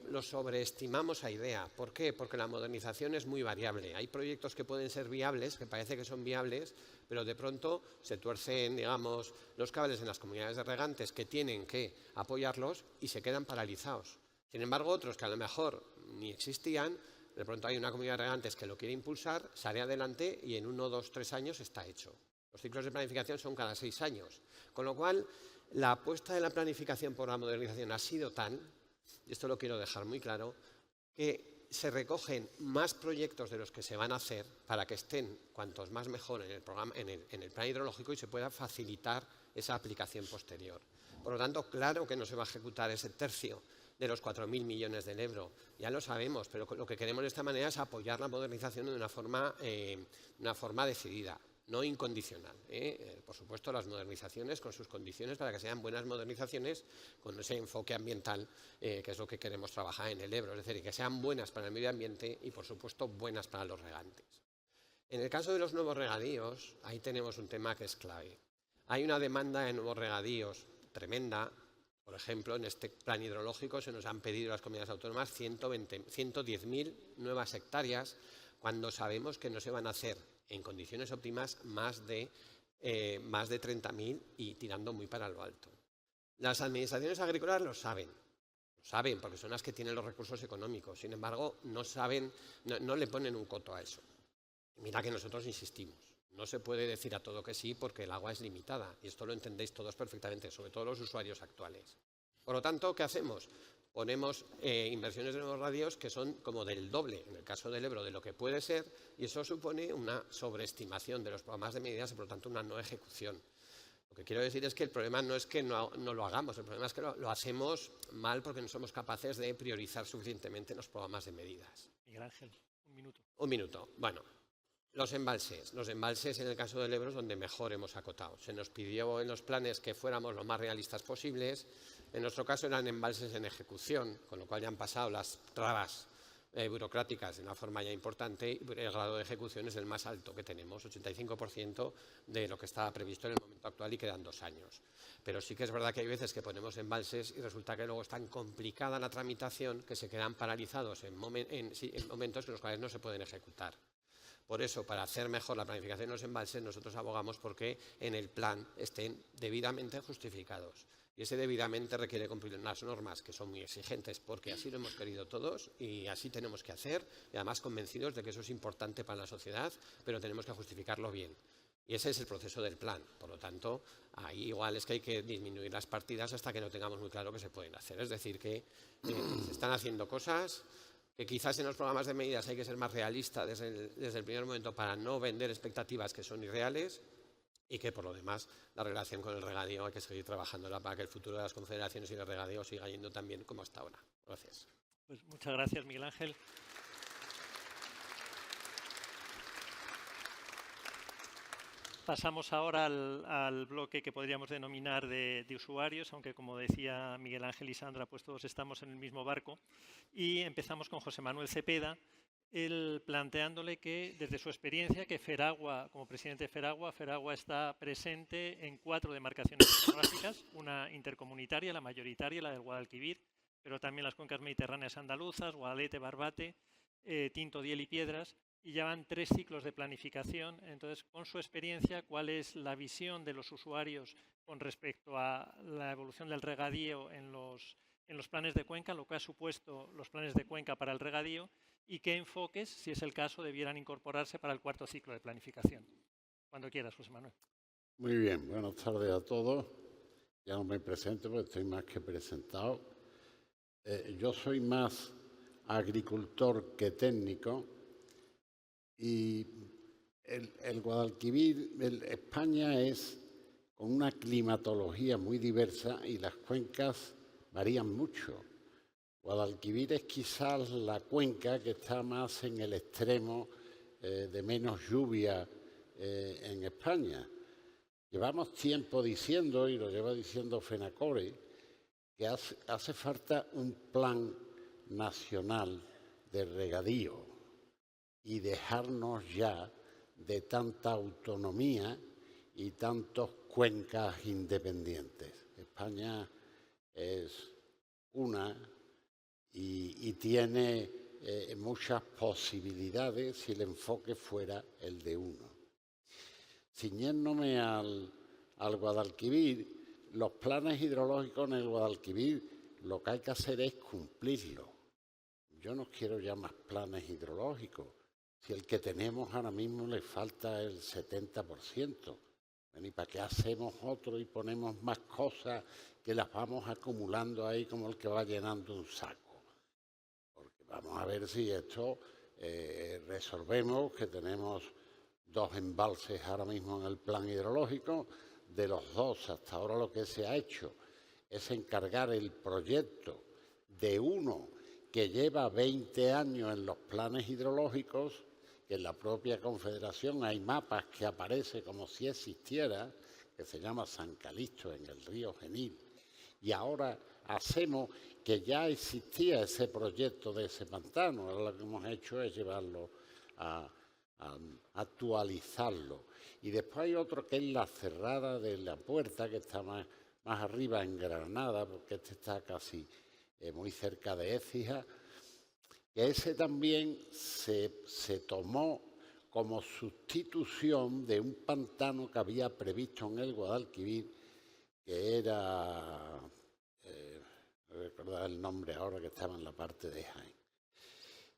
S3: Lo sobreestimamos a idea. ¿Por qué? Porque la modernización es muy variable. Hay proyectos que pueden ser viables, que parece que son viables, pero de pronto se tuercen, digamos, los cables en las comunidades de regantes que tienen que apoyarlos y se quedan paralizados. Sin embargo, otros que a lo mejor ni existían, de pronto hay una comunidad de regantes que lo quiere impulsar, sale adelante y en 1, 2, 3 años está hecho. Los ciclos de planificación son cada 6 años. Con lo cual, la apuesta de la planificación por la modernización ha sido tan, y esto lo quiero dejar muy claro, que se recogen más proyectos de los que se van a hacer para que estén cuantos más mejor en el programa, en el plan hidrológico y se pueda facilitar esa aplicación posterior. Por lo tanto, claro que no se va a ejecutar ese 1/3 de los 4.000 millones del Ebro. Ya lo sabemos, pero lo que queremos de esta manera es apoyar la modernización de una forma decidida, no incondicional. Por supuesto, las modernizaciones con sus condiciones para que sean buenas modernizaciones con ese enfoque ambiental, que es lo que queremos trabajar en el Ebro, es decir, que sean buenas para el medio ambiente y, por supuesto, buenas para los regantes. En el caso de los nuevos regadíos, ahí tenemos un tema que es clave. Hay una demanda de nuevos regadíos tremenda. Por ejemplo, en este plan hidrológico se nos han pedido las comunidades autónomas 110.000 nuevas hectáreas, cuando sabemos que no se van a hacer en condiciones óptimas más de 30.000 y tirando muy para lo alto. Las administraciones agrícolas lo saben porque son las que tienen los recursos económicos. Sin embargo, no le ponen un coto a eso. Mira que nosotros insistimos. No se puede decir a todo que sí porque el agua es limitada y esto lo entendéis todos perfectamente, sobre todo los usuarios actuales. Por lo tanto, ¿qué hacemos? Ponemos inversiones de nuevos radios que son como del doble, en el caso del Ebro, de lo que puede ser y eso supone una sobreestimación de los programas de medidas y, por lo tanto, una no ejecución. Lo que quiero decir es que el problema no es que no lo hagamos, el problema es que lo hacemos mal porque no somos capaces de priorizar suficientemente los programas de medidas.
S1: Miguel Ángel, 1 minuto.
S3: 1 minuto. Bueno. Los embalses en el caso del Ebro es donde mejor hemos acotado. Se nos pidió en los planes que fuéramos lo más realistas posibles. En nuestro caso eran embalses en ejecución, con lo cual ya han pasado las trabas burocráticas de una forma ya importante y el grado de ejecución es el más alto que tenemos, 85% de lo que estaba previsto en el momento actual y quedan 2 años. Pero sí que es verdad que hay veces que ponemos embalses y resulta que luego es tan complicada la tramitación que se quedan paralizados en momentos en los cuales no se pueden ejecutar. Por eso, para hacer mejor la planificación de los embalses, nosotros abogamos porque en el plan estén debidamente justificados. Y ese debidamente requiere cumplir unas normas que son muy exigentes porque así lo hemos querido todos y así tenemos que hacer, y además convencidos de que eso es importante para la sociedad, pero tenemos que justificarlo bien. Y ese es el proceso del plan. Por lo tanto, ahí igual es que hay que disminuir las partidas hasta que no tengamos muy claro qué se pueden hacer. Es decir, que se están haciendo cosas que quizás en los programas de medidas hay que ser más realista desde el primer momento para no vender expectativas que son irreales y que, por lo demás, la relación con el regadío hay que seguir trabajándola para que el futuro de las confederaciones y el regadío siga yendo tan bien como hasta ahora. Gracias.
S1: Pues muchas gracias, Miguel Ángel. Pasamos ahora al bloque que podríamos denominar de usuarios, aunque como decía Miguel Ángel y Sandra, pues todos estamos en el mismo barco. Y empezamos con José Manuel Cepeda, él planteándole que desde su experiencia, que Feragua, como presidente de Feragua está presente en 4 demarcaciones hidrográficas, una intercomunitaria, la mayoritaria, la del Guadalquivir, pero también las cuencas mediterráneas andaluzas, Guadalete, Barbate, Tinto, Diel y Piedras, y ya van 3 ciclos de planificación. Entonces, con su experiencia, ¿cuál es la visión de los usuarios con respecto a la evolución del regadío en los planes de cuenca, lo que ha supuesto los planes de cuenca para el regadío y qué enfoques, si es el caso, debieran incorporarse para el 4.º ciclo de planificación? Cuando quieras, José Manuel.
S4: Muy bien, buenas tardes a todos. Ya no me presento porque estoy más que presentado. Yo soy más agricultor que técnico y el Guadalquivir, España es con una climatología muy diversa y las cuencas varían mucho. Guadalquivir es quizás la cuenca que está más en el extremo de menos lluvia en España. Llevamos tiempo diciendo, y lo lleva diciendo FENACORE, que hace falta un plan nacional de regadío y dejarnos ya de tanta autonomía y tantas cuencas independientes. España es una y tiene muchas posibilidades si el enfoque fuera el de uno. Ciñéndome al Guadalquivir, los planes hidrológicos en el Guadalquivir, lo que hay que hacer es cumplirlos. Yo no quiero ya más planes hidrológicos, si el que tenemos ahora mismo le falta el 70%. ¿Y para qué hacemos otro y ponemos más cosas que las vamos acumulando ahí como el que va llenando un saco? Porque vamos a ver si esto resolvemos, que tenemos 2 embalses ahora mismo en el plan hidrológico. De los 2, hasta ahora lo que se ha hecho es encargar el proyecto de uno que lleva 20 años en los planes hidrológicos, que en la propia Confederación hay mapas que aparece como si existiera, que se llama San Calixto en el río Genil. Y ahora hacemos que ya existía ese proyecto de ese pantano. Ahora lo que hemos hecho es llevarlo a actualizarlo. Y después hay otro que es la Cerrada de la Puerta, que está más arriba en Granada, porque este está casi muy cerca de Écija, que ese también se tomó como sustitución de un pantano que había previsto en el Guadalquivir, que era, no recuerdo el nombre ahora, que estaba en la parte de Jaén.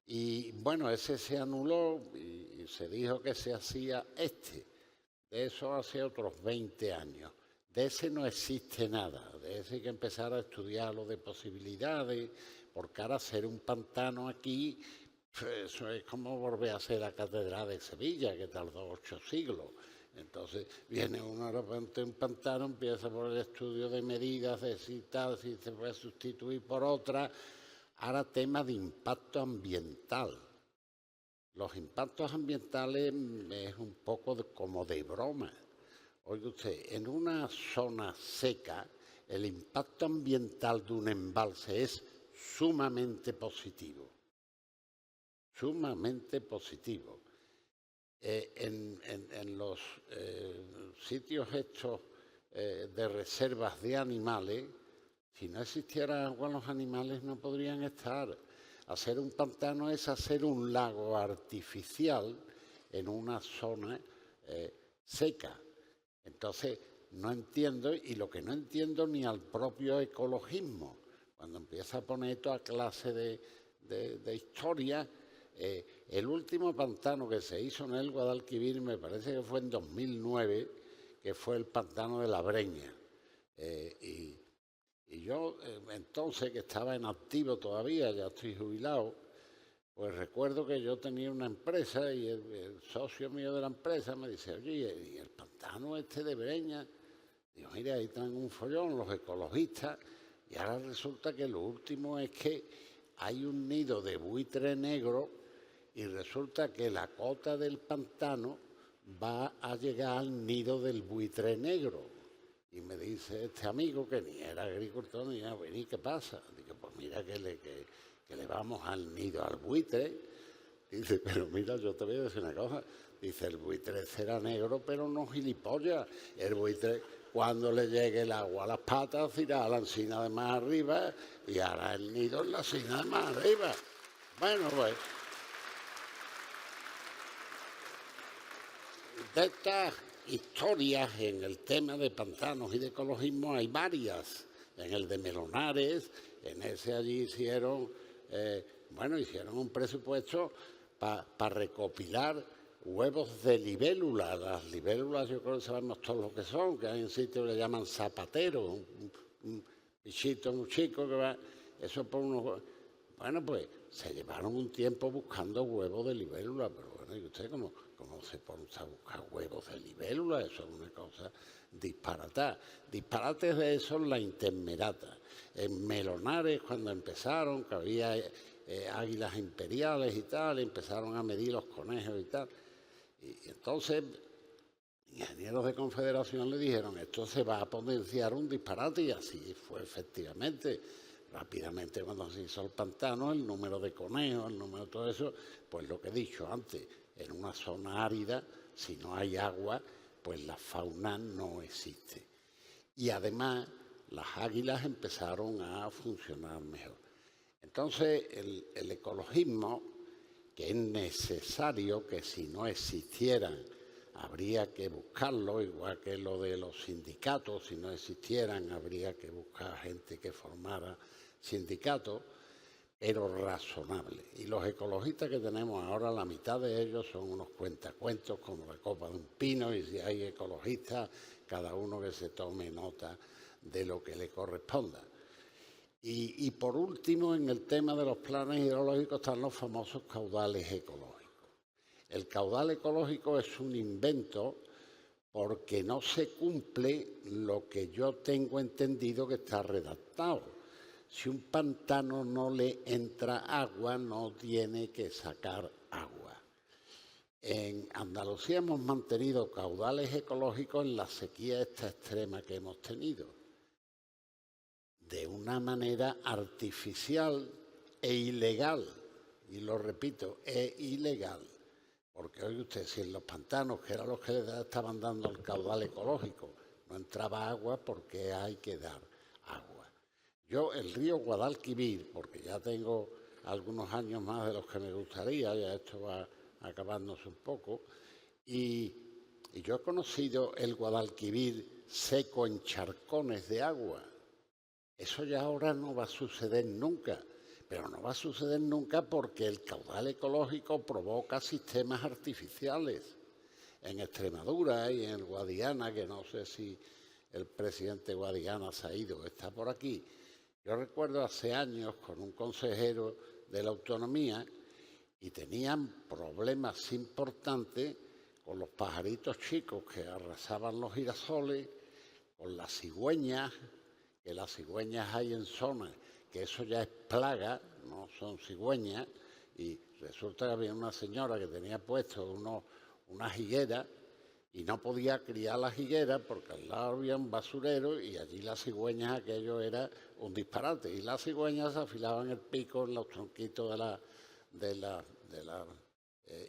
S4: Y bueno, ese se anuló y se dijo que se hacía este. De eso hace otros 20 años. De ese no existe nada. De ese hay que empezar a estudiar lo de posibilidades, porque ahora hacer un pantano aquí, pues eso es como volver a hacer la Catedral de Sevilla, que tardó 8 siglos. Entonces viene uno de repente un pantano, empieza por el estudio de medidas, de si tal, si se puede sustituir por otra. Ahora, tema de impacto ambiental. Los impactos ambientales es un poco como de broma. Oiga usted, en una zona seca, el impacto ambiental de un embalse es sumamente positivo. Sumamente positivo. En los sitios estos de reservas de animales, si no existiera agua, los animales no podrían estar. Hacer un pantano es hacer un lago artificial en una zona seca. Entonces, no entiendo, y lo que no entiendo ni al propio ecologismo, cuando empieza a poner toda clase de historia, el último pantano que se hizo en el Guadalquivir, me parece que fue en 2009, que fue el pantano de la Breña. Y yo, entonces, que estaba en activo todavía, ya estoy jubilado, pues recuerdo que yo tenía una empresa y el socio mío de la empresa me dice, oye, ¿y el pantano este de Breña? Digo, mira, ahí están un follón los ecologistas y ahora resulta que lo último es que hay un nido de buitre negro y resulta que la cota del pantano va a llegar al nido del buitre negro. Y me dice este amigo, que ni era agricultor, ni nada, ¿y qué pasa? Digo, pues mira que le vamos al nido al buitre. Dice, pero mira, yo te voy a decir una cosa. Dice, el buitre será negro, pero no gilipollas. El buitre, cuando le llegue el agua a las patas, irá a la encina de más arriba y hará el nido en la encina de más arriba. Bueno, pues, de estas historias en el tema de pantanos y de ecologismo hay varias. En el de Melonares, en ese allí hicieron un presupuesto para recopilar huevos de libélula. Las libélulas yo creo que sabemos todos lo que son, que hay en sitios que le llaman zapateros, un bichito muy chico que va, eso por unos... Bueno, pues se llevaron un tiempo buscando huevos de libélula, pero bueno, ¿y usted cómo se pone a buscar huevos de libélula? Eso es una cosa disparatada. Disparates de eso la intermerata. En Melonares, cuando empezaron, que había águilas imperiales y tal, empezaron a medir los conejos y tal. Y entonces, ingenieros de Confederación le dijeron, esto se va a potenciar un disparate, y así fue efectivamente. Rápidamente, cuando se hizo el pantano, el número de conejos, el número de todo eso, pues lo que he dicho antes, en una zona árida, si no hay agua, pues la fauna no existe. Y además, las águilas empezaron a funcionar mejor. Entonces, el ecologismo, que es necesario, que si no existieran, habría que buscarlo, igual que lo de los sindicatos, si no existieran, habría que buscar gente que formara sindicatos, pero razonable. Y los ecologistas que tenemos ahora, la mitad de ellos son unos cuentacuentos como la copa de un pino, y si hay ecologistas, cada uno que se tome nota de lo que le corresponda. Y por último, en el tema de los planes hidrológicos están los famosos caudales ecológicos. El caudal ecológico es un invento porque no se cumple lo que yo tengo entendido que está redactado. Si un pantano no le entra agua, no tiene que sacar agua. En Andalucía hemos mantenido caudales ecológicos en la sequía esta extrema que hemos tenido, de una manera artificial e ilegal. Y lo repito, es ilegal. Porque, oye usted, si en los pantanos, que eran los que le estaban dando el caudal ecológico, no entraba agua, ¿por qué hay que dar agua? Yo, el río Guadalquivir, porque ya tengo algunos años más de los que me gustaría, ya esto va acabándose un poco, y yo he conocido el Guadalquivir seco en charcones de agua. Eso ya ahora no va a suceder nunca. Pero no va a suceder nunca porque el caudal ecológico provoca sistemas artificiales. En Extremadura y en el Guadiana, que no sé si el presidente Guadiana se ha ido, está por aquí. Yo recuerdo hace años con un consejero de la autonomía y tenían problemas importantes con los pajaritos chicos que arrasaban los girasoles, con las cigüeñas, que las cigüeñas hay en zonas que eso ya es plaga, no son cigüeñas, y resulta que había una señora que tenía puesto unas higueras y no podía criar las higueras porque al lado había un basurero y allí las cigüeñas, aquello era un disparate, y las cigüeñas afilaban el pico en los tronquitos de la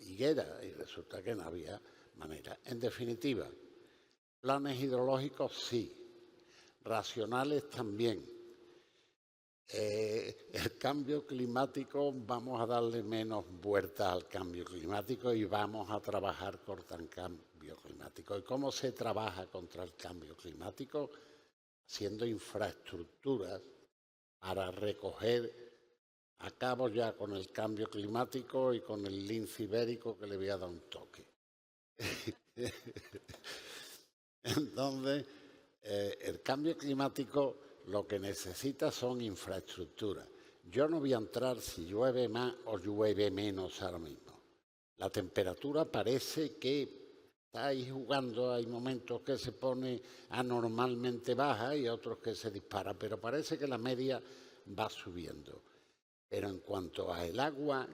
S4: higuera, y resulta que no había manera. En definitiva, planes hidrológicos sí, racionales también. El cambio climático, vamos a darle menos vueltas al cambio climático y vamos a trabajar contra el cambio climático. ¿Y cómo se trabaja contra el cambio climático? Haciendo infraestructuras para recoger, acabo ya con el cambio climático y con el lince ibérico que le voy a dar un toque. Entonces, el cambio climático lo que necesita son infraestructuras. Yo no voy a entrar si llueve más o llueve menos ahora mismo. La temperatura parece que está ahí jugando, hay momentos que se pone anormalmente baja y otros que se dispara, pero parece que la media va subiendo. Pero en cuanto al agua,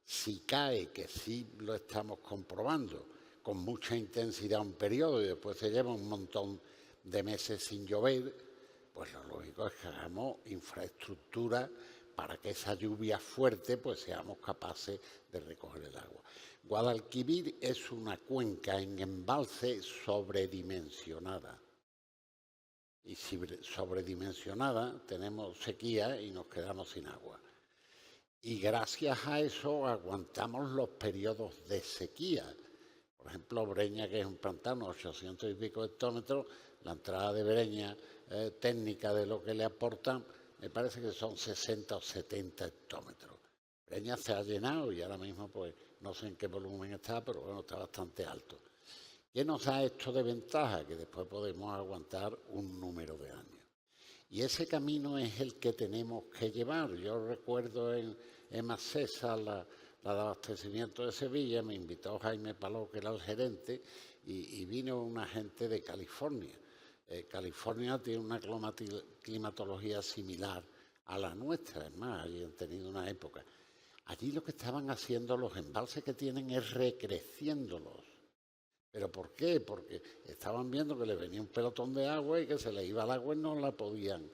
S4: si cae, que sí lo estamos comprobando, con mucha intensidad un periodo y después se lleva un montón de meses sin llover, pues lo lógico es que hagamos infraestructura para que esa lluvia fuerte pues seamos capaces de recoger el agua. Guadalquivir es una cuenca en embalse sobredimensionada. Y si sobredimensionada tenemos sequía y nos quedamos sin agua. Y gracias a eso aguantamos los periodos de sequía. Por ejemplo, Breña, que es un pantano, 800 y pico hectómetros, la entrada de Breña técnica de lo que le aportan, me parece que son 60 o 70 hectómetros. Breña se ha llenado y ahora mismo pues no sé en qué volumen está, pero bueno, está bastante alto. ¿Qué nos ha hecho de ventaja? Que después podemos aguantar un número de años. Y ese camino es el que tenemos que llevar. Yo recuerdo en Macesa, la de abastecimiento de Sevilla, me invitó Jaime Paló, que era el gerente, y vino una gente de California. California tiene una climatología similar a la nuestra, es más, allí han tenido una época. Allí lo que estaban haciendo los embalses que tienen es recreciéndolos. ¿Pero por qué? Porque estaban viendo que le venía un pelotón de agua y que se le iba el agua y no la podían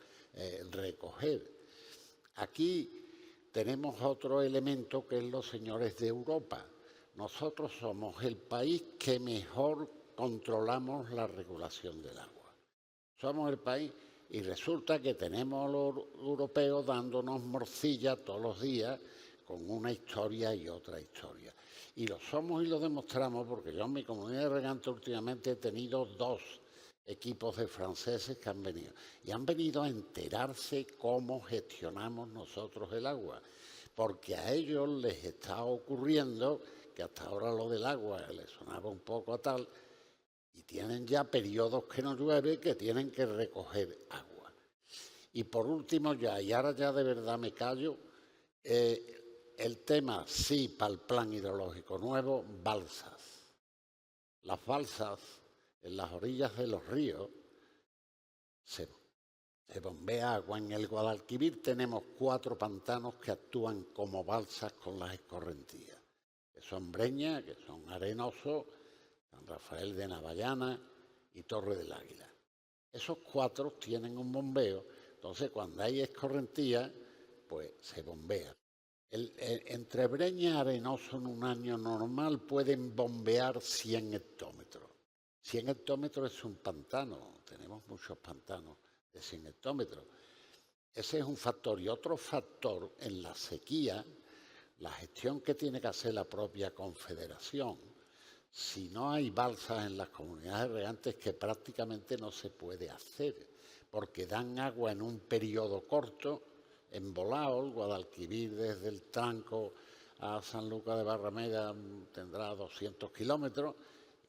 S4: recoger. Aquí tenemos otro elemento que es los señores de Europa. Nosotros somos el país que mejor controlamos la regulación del agua. Somos el país y resulta que tenemos a los europeos dándonos morcilla todos los días con una historia y otra historia. Y lo somos y lo demostramos porque yo en mi comunidad de regantes últimamente he tenido 2 equipos de franceses que han venido. Y han venido a enterarse cómo gestionamos nosotros el agua. Porque a ellos les está ocurriendo que hasta ahora lo del agua les sonaba un poco a tal, y tienen ya periodos que no llueve que tienen que recoger agua. Y por último ya, y ahora ya de verdad me callo, el tema sí para el plan hidrológico nuevo, balsas. Las balsas en las orillas de los ríos se bombea agua. En el Guadalquivir tenemos 4 pantanos que actúan como balsas con las escorrentías, que son Breña, que son Arenoso, San Rafael de Navallana y Torre del Águila. Esos 4 tienen un bombeo, entonces cuando hay escorrentía, pues se bombea. Entre Breña y Arenoso en un año normal pueden bombear 100 hectómetros. 100 hectómetros es un pantano, tenemos muchos pantanos de 100 hectómetros. Ese es un factor. Y otro factor, en la sequía, la gestión que tiene que hacer la propia Confederación. Si no hay balsas en las comunidades de regantes, que prácticamente no se puede hacer, porque dan agua en un periodo corto, embolado. El Guadalquivir desde el Tranco a San Lucas de Barrameda tendrá 200 kilómetros.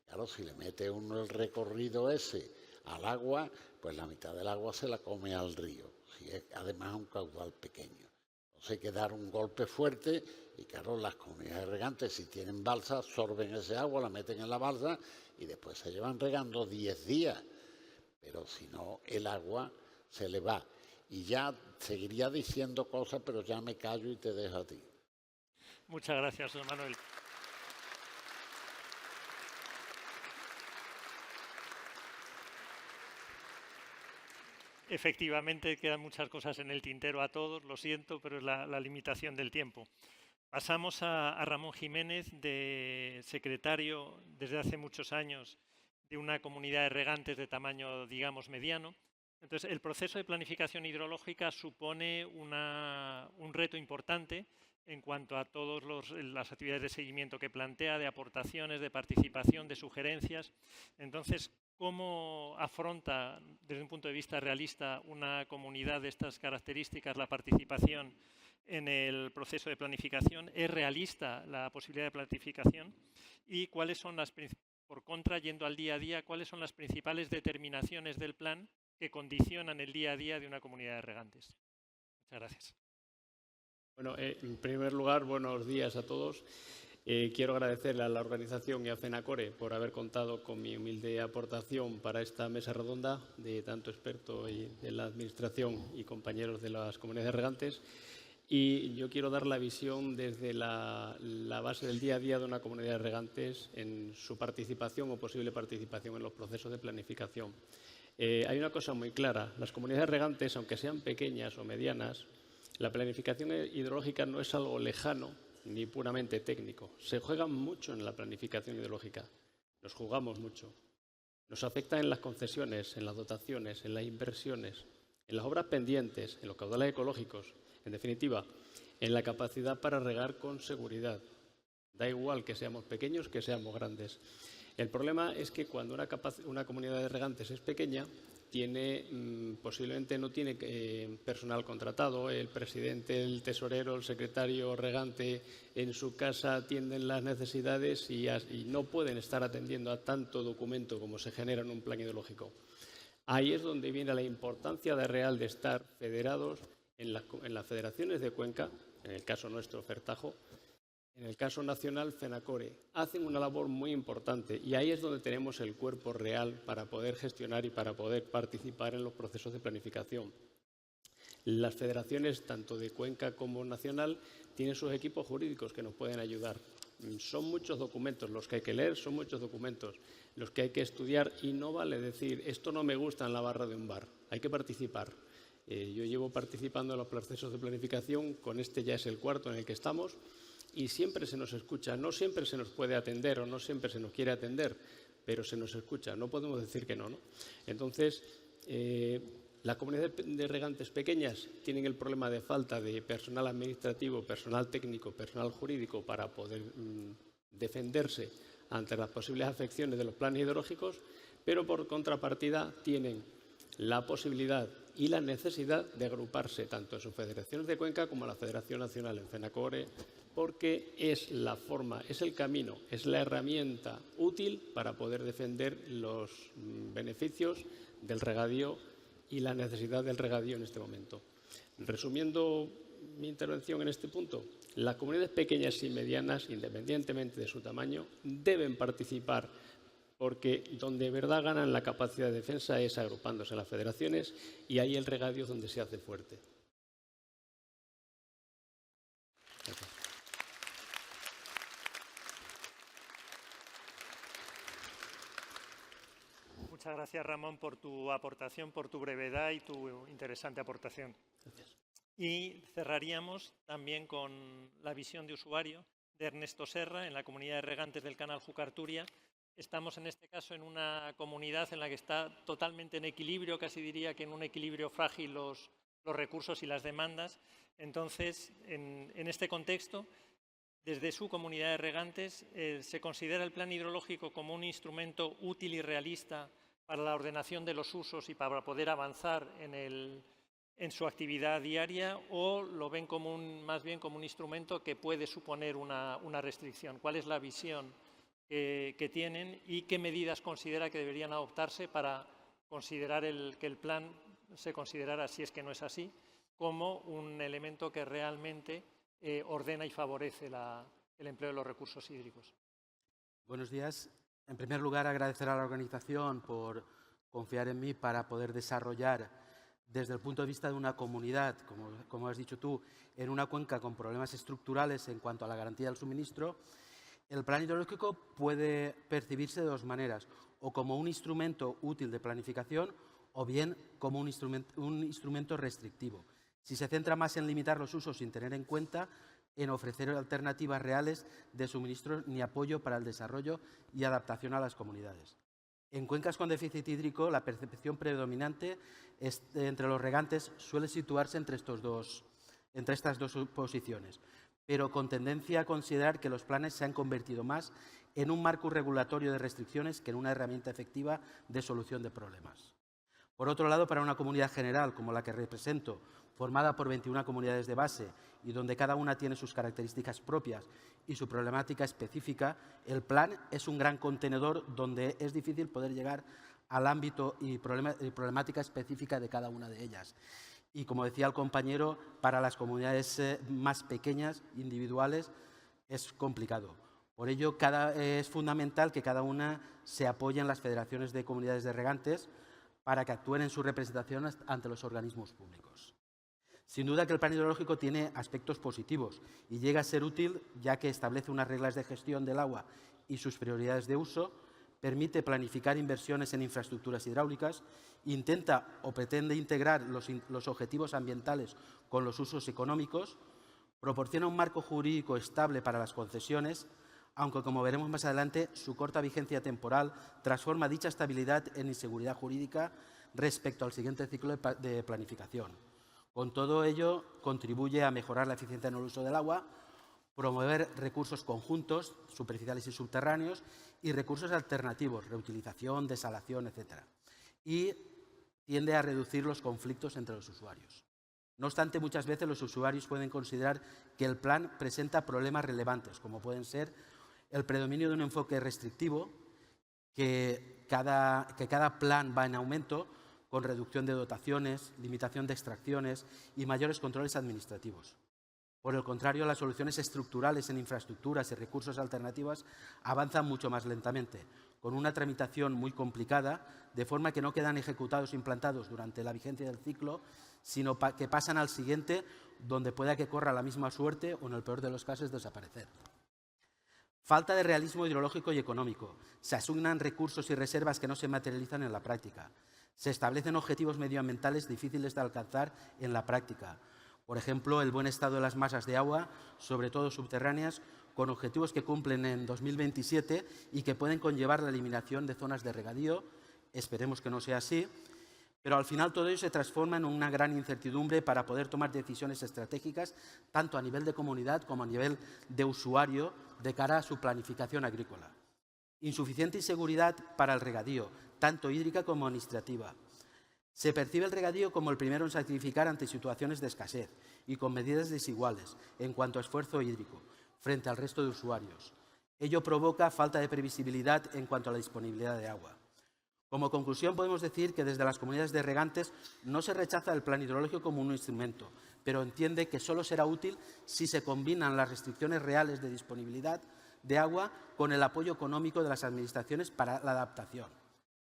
S4: Claro, si le mete uno el recorrido ese al agua, pues la mitad del agua se la come al río, si es además un caudal pequeño. Entonces hay que dar un golpe fuerte y claro, las comunidades regantes, si tienen balsa, absorben ese agua, la meten en la balsa y después se llevan regando 10 días. Pero si no, el agua se le va. Y ya seguiría diciendo cosas, pero ya me callo y te dejo a ti.
S1: Muchas gracias, don Manuel. Efectivamente, quedan muchas cosas en el tintero a todos, lo siento, pero es la limitación del tiempo. Pasamos a Ramón Jiménez, de secretario desde hace muchos años de una comunidad de regantes de tamaño, digamos, mediano. Entonces, el proceso de planificación hidrológica supone un reto importante en cuanto a todas las actividades de seguimiento que plantea, de aportaciones, de participación, de sugerencias. Entonces, ¿cómo afronta, desde un punto de vista realista, una comunidad de estas características la participación en el proceso de planificación? ¿Es realista la posibilidad de planificación? ¿Y cuáles son por contra, yendo al día a día, cuáles son las principales determinaciones del plan que condicionan el día a día de una comunidad de regantes? Muchas gracias.
S5: Bueno, en primer lugar, buenos días a todos. Quiero agradecerle a la organización y a FENACORE por haber contado con mi humilde aportación para esta mesa redonda de tanto experto de la Administración y compañeros de las comunidades regantes. Y yo quiero dar la visión desde la base del día a día de una comunidad de regantes en su participación o posible participación en los procesos de planificación. Hay una cosa muy clara, las comunidades regantes, aunque sean pequeñas o medianas, la planificación hidrológica no es algo lejano ni puramente técnico. Se juega mucho en la planificación hidrológica, nos jugamos mucho. Nos afecta en las concesiones, en las dotaciones, en las inversiones, en las obras pendientes, en los caudales ecológicos, en definitiva, en la capacidad para regar con seguridad. Da igual que seamos pequeños que seamos grandes. El problema es que cuando una comunidad de regantes es pequeña, posiblemente no tiene personal contratado, el presidente, el tesorero, el secretario regante en su casa atienden las necesidades y no pueden estar atendiendo a tanto documento como se genera en un plan hidrológico. Ahí es donde viene la importancia real de estar federados en las federaciones de cuenca, en el caso nuestro Fertajo, en el caso nacional, FENACORE, hacen una labor muy importante y ahí es donde tenemos el cuerpo real para poder gestionar y para poder participar en los procesos de planificación. Las federaciones, tanto de cuenca como nacional, tienen sus equipos jurídicos que nos pueden ayudar. Son muchos documentos los que hay que leer, son muchos documentos los que hay que estudiar y no vale decir esto no me gusta en la barra de un bar, hay que participar. Yo llevo participando en los procesos de planificación, con este ya es el cuarto en el que estamos, y siempre se nos escucha, no siempre se nos puede atender o no siempre se nos quiere atender, pero se nos escucha, no podemos decir que no, ¿no? Entonces, las comunidades de regantes pequeñas tienen el problema de falta de personal administrativo, personal técnico, personal jurídico para poder defenderse ante las posibles afecciones de los planes hidrológicos, pero por contrapartida tienen la posibilidad y la necesidad de agruparse tanto en sus federaciones de cuenca como en la Federación Nacional, en FENACORE, porque es la forma, es el camino, es la herramienta útil para poder defender los beneficios del regadío y la necesidad del regadío en este momento. Resumiendo mi intervención en este punto, las comunidades pequeñas y medianas, independientemente de su tamaño, deben participar porque donde de verdad ganan la capacidad de defensa es agrupándose en las federaciones y ahí el regadío es donde se hace fuerte. Gracias.
S1: Muchas gracias, Ramón, por tu aportación, por tu brevedad y tu interesante aportación.
S5: Gracias.
S1: Y cerraríamos también con la visión de usuario de Ernesto Serra en la comunidad de regantes del canal Júcar-Turia. Estamos en este caso en una comunidad en la que está totalmente en equilibrio, casi diría que en un equilibrio frágil los recursos y las demandas. Entonces, en este contexto, desde su comunidad de regantes, se considera el plan hidrológico como un instrumento útil y realista para la ordenación de los usos y para poder avanzar en su actividad diaria, o lo ven como más bien como un instrumento que puede suponer una restricción. ¿Cuál es la visión que tienen y qué medidas considera que deberían adoptarse para considerar que el plan se considerara, si es que no es así, como un elemento que realmente ordena y favorece el empleo de los recursos hídricos?
S6: Buenos días. En primer lugar, agradecer a la organización por confiar en mí para poder desarrollar, desde el punto de vista de una comunidad, como has dicho tú, en una cuenca con problemas estructurales en cuanto a la garantía del suministro. El plan hidrológico puede percibirse de dos maneras, o como un instrumento útil de planificación o bien como un instrumento restrictivo. Si se centra más en limitar los usos sin tener en cuenta en ofrecer alternativas reales de suministro ni apoyo para el desarrollo y adaptación a las comunidades. En cuencas con déficit hídrico, la percepción predominante entre los regantes suele situarse entre estas dos posiciones, pero con tendencia a considerar que los planes se han convertido más en un marco regulatorio de restricciones que en una herramienta efectiva de solución de problemas. Por otro lado, para una comunidad general como la que represento, formada por 21 comunidades de base y donde cada una tiene sus características propias y su problemática específica, el plan es un gran contenedor donde es difícil poder llegar al ámbito y problemática específica de cada una de ellas. Y como decía el compañero, para las comunidades más pequeñas, individuales, es complicado. Por ello, es fundamental que cada una se apoye en las federaciones de comunidades de regantes para que actúen en su representación ante los organismos públicos. Sin duda que el plan hidrológico tiene aspectos positivos y llega a ser útil ya que establece unas reglas de gestión del agua y sus prioridades de uso, permite planificar inversiones en infraestructuras hidráulicas, intenta o pretende integrar los objetivos ambientales con los usos económicos, proporciona un marco jurídico estable para las concesiones, aunque, como veremos más adelante, su corta vigencia temporal transforma dicha estabilidad en inseguridad jurídica respecto al siguiente ciclo de planificación. Con todo ello, contribuye a mejorar la eficiencia en el uso del agua, promover recursos conjuntos, superficiales y subterráneos, y recursos alternativos, reutilización, desalación, etc. Y tiende a reducir los conflictos entre los usuarios. No obstante, muchas veces los usuarios pueden considerar que el plan presenta problemas relevantes, como pueden ser el predominio de un enfoque restrictivo, que cada plan va en aumento, con reducción de dotaciones, limitación de extracciones y mayores controles administrativos. Por el contrario, las soluciones estructurales en infraestructuras y recursos alternativos avanzan mucho más lentamente, con una tramitación muy complicada, de forma que no quedan ejecutados o implantados durante la vigencia del ciclo, sino que pasan al siguiente, donde pueda que corra la misma suerte o, en el peor de los casos, desaparecer. Falta de realismo hidrológico y económico. Se asignan recursos y reservas que no se materializan en la práctica. Se establecen objetivos medioambientales difíciles de alcanzar en la práctica. Por ejemplo, el buen estado de las masas de agua, sobre todo subterráneas, con objetivos que cumplen en 2027 y que pueden conllevar la eliminación de zonas de regadío. Esperemos que no sea así. Pero al final todo ello se transforma en una gran incertidumbre para poder tomar decisiones estratégicas, tanto a nivel de comunidad como a nivel de usuario, de cara a su planificación agrícola. Insuficiente inseguridad para el regadío, tanto hídrica como administrativa. Se percibe el regadío como el primero en sacrificar ante situaciones de escasez y con medidas desiguales en cuanto a esfuerzo hídrico frente al resto de usuarios. Ello provoca falta de previsibilidad en cuanto a la disponibilidad de agua. Como conclusión, podemos decir que desde las comunidades de regantes no se rechaza el plan hidrológico como un instrumento, pero entiende que solo será útil si se combinan las restricciones reales de disponibilidad de agua con el apoyo económico de las administraciones para la adaptación.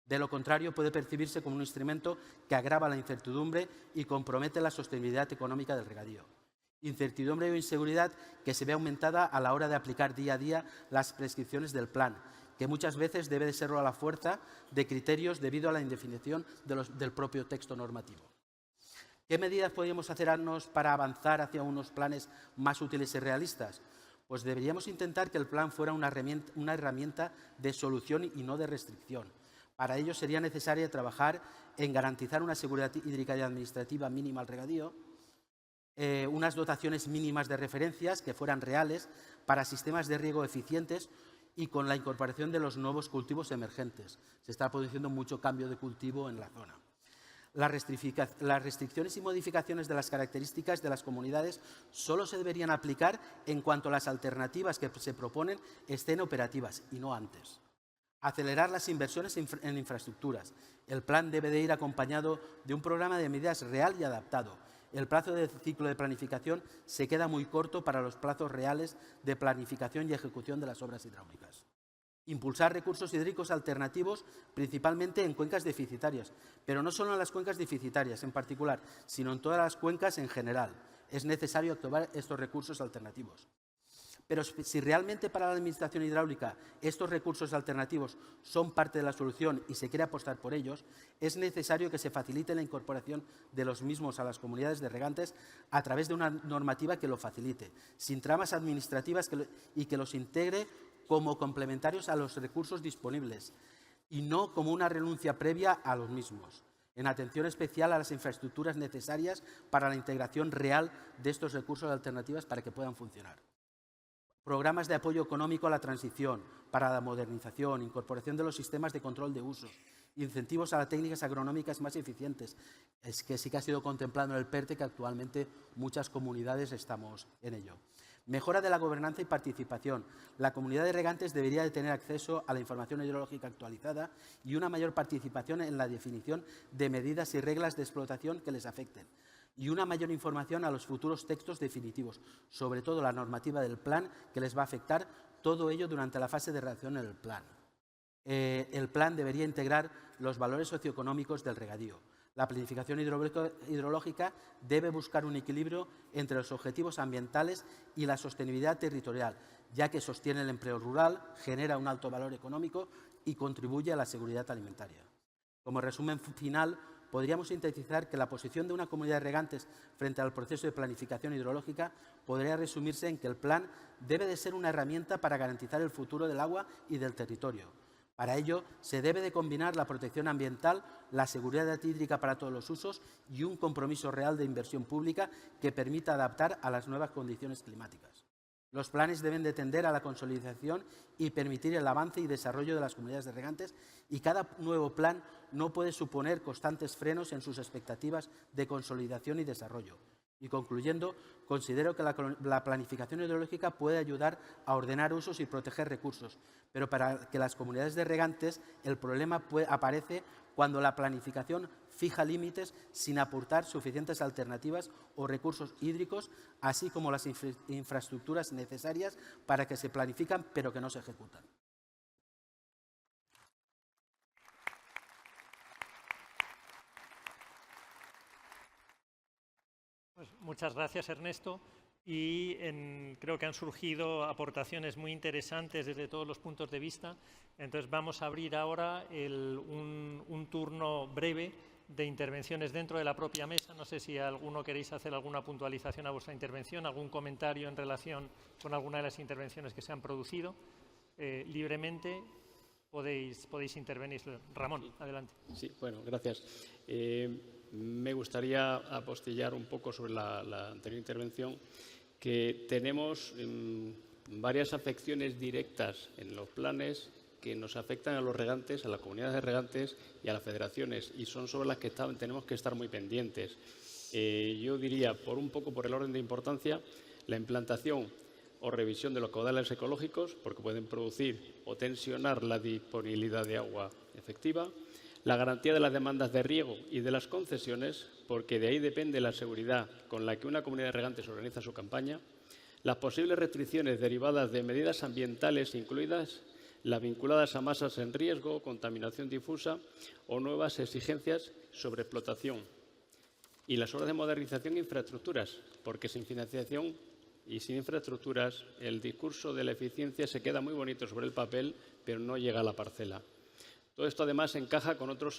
S6: De lo contrario, puede percibirse como un instrumento que agrava la incertidumbre y compromete la sostenibilidad económica del regadío. Incertidumbre o inseguridad que se ve aumentada a la hora de aplicar día a día las prescripciones del plan, que muchas veces debe de serlo a la fuerza de criterios debido a la indefinición del propio texto normativo. ¿Qué medidas podríamos hacernos para avanzar hacia unos planes más útiles y realistas? Pues deberíamos intentar que el plan fuera una herramienta de solución y no de restricción. Para ello sería necesario trabajar en garantizar una seguridad hídrica y administrativa mínima al regadío, unas dotaciones mínimas de referencias que fueran reales para sistemas de riego eficientes y con la incorporación de los nuevos cultivos emergentes. Se está produciendo mucho cambio de cultivo en la zona. Las restricciones y modificaciones de las características de las comunidades solo se deberían aplicar en cuanto a las alternativas que se proponen estén operativas y no antes. Acelerar las inversiones en infraestructuras. El plan debe de ir acompañado de un programa de medidas real y adaptado. El plazo del ciclo de planificación se queda muy corto para los plazos reales de planificación y ejecución de las obras hidráulicas. Impulsar recursos hídricos alternativos, principalmente en cuencas deficitarias, pero no solo en las cuencas deficitarias en particular, sino en todas las cuencas en general. Es necesario activar estos recursos alternativos. Pero si realmente para la administración hidráulica estos recursos alternativos son parte de la solución y se quiere apostar por ellos, es necesario que se facilite la incorporación de los mismos a las comunidades de regantes a través de una normativa que lo facilite, sin tramas administrativas y que los integre como complementarios a los recursos disponibles y no como una renuncia previa a los mismos, en atención especial a las infraestructuras necesarias para la integración real de estos recursos alternativos para que puedan funcionar. Programas de apoyo económico a la transición, para la modernización, incorporación de los sistemas de control de usos, incentivos a las técnicas agronómicas más eficientes. Es que sí que ha sido contemplado en el PERTE, que actualmente muchas comunidades estamos en ello. Mejora de la gobernanza y participación. La comunidad de regantes debería de tener acceso a la información hidrológica actualizada y una mayor participación en la definición de medidas y reglas de explotación que les afecten, y una mayor información a los futuros textos definitivos, sobre todo la normativa del plan que les va a afectar, todo ello durante la fase de redacción del plan. El plan debería integrar los valores socioeconómicos del regadío, La planificación hidrológica debe buscar un equilibrio entre los objetivos ambientales y la sostenibilidad territorial, ya que sostiene el empleo rural, genera un alto valor económico y contribuye a la seguridad alimentaria. Como resumen final, podríamos sintetizar que la posición de una comunidad de regantes frente al proceso de planificación hidrológica podría resumirse en que el plan debe de ser una herramienta para garantizar el futuro del agua y del territorio. Para ello, se debe de combinar la protección ambiental, la seguridad hídrica para todos los usos y un compromiso real de inversión pública que permita adaptar a las nuevas condiciones climáticas. Los planes deben de tender a la consolidación y permitir el avance y desarrollo de las comunidades de regantes, y cada nuevo plan no puede suponer constantes frenos en sus expectativas de consolidación y desarrollo. Y concluyendo, considero que la planificación hidrológica puede ayudar a ordenar usos y proteger recursos, pero para que las comunidades de regantes el problema aparece cuando la planificación fija límites sin aportar suficientes alternativas o recursos hídricos, así como las infraestructuras necesarias para que se planifican pero que no se ejecutan.
S1: Pues muchas gracias, Ernesto. Y creo que han surgido aportaciones muy interesantes desde todos los puntos de vista. Entonces vamos a abrir ahora un turno breve de intervenciones dentro de la propia mesa. No sé si alguno queréis hacer alguna puntualización a vuestra intervención, algún comentario en relación con alguna de las intervenciones que se han producido. Libremente podéis intervenir. Ramón, adelante.
S5: Sí, bueno, gracias. Me gustaría apostillar un poco sobre la anterior intervención, que tenemos varias afecciones directas en los planes que nos afectan a los regantes, a las comunidades de regantes y a las federaciones, y son sobre las que tenemos que estar muy pendientes. Yo diría, por el orden de importancia, la implantación o revisión de los caudales ecológicos, porque pueden producir o tensionar la disponibilidad de agua efectiva; la garantía de las demandas de riego y de las concesiones, porque de ahí depende la seguridad con la que una comunidad de regantes organiza su campaña; las posibles restricciones derivadas de medidas ambientales, incluidas las vinculadas a masas en riesgo, contaminación difusa o nuevas exigencias sobre explotación; y las obras de modernización e infraestructuras, porque sin financiación y sin infraestructuras el discurso de la eficiencia se queda muy bonito sobre el papel, pero no llega a la parcela. Todo esto, además, encaja con otros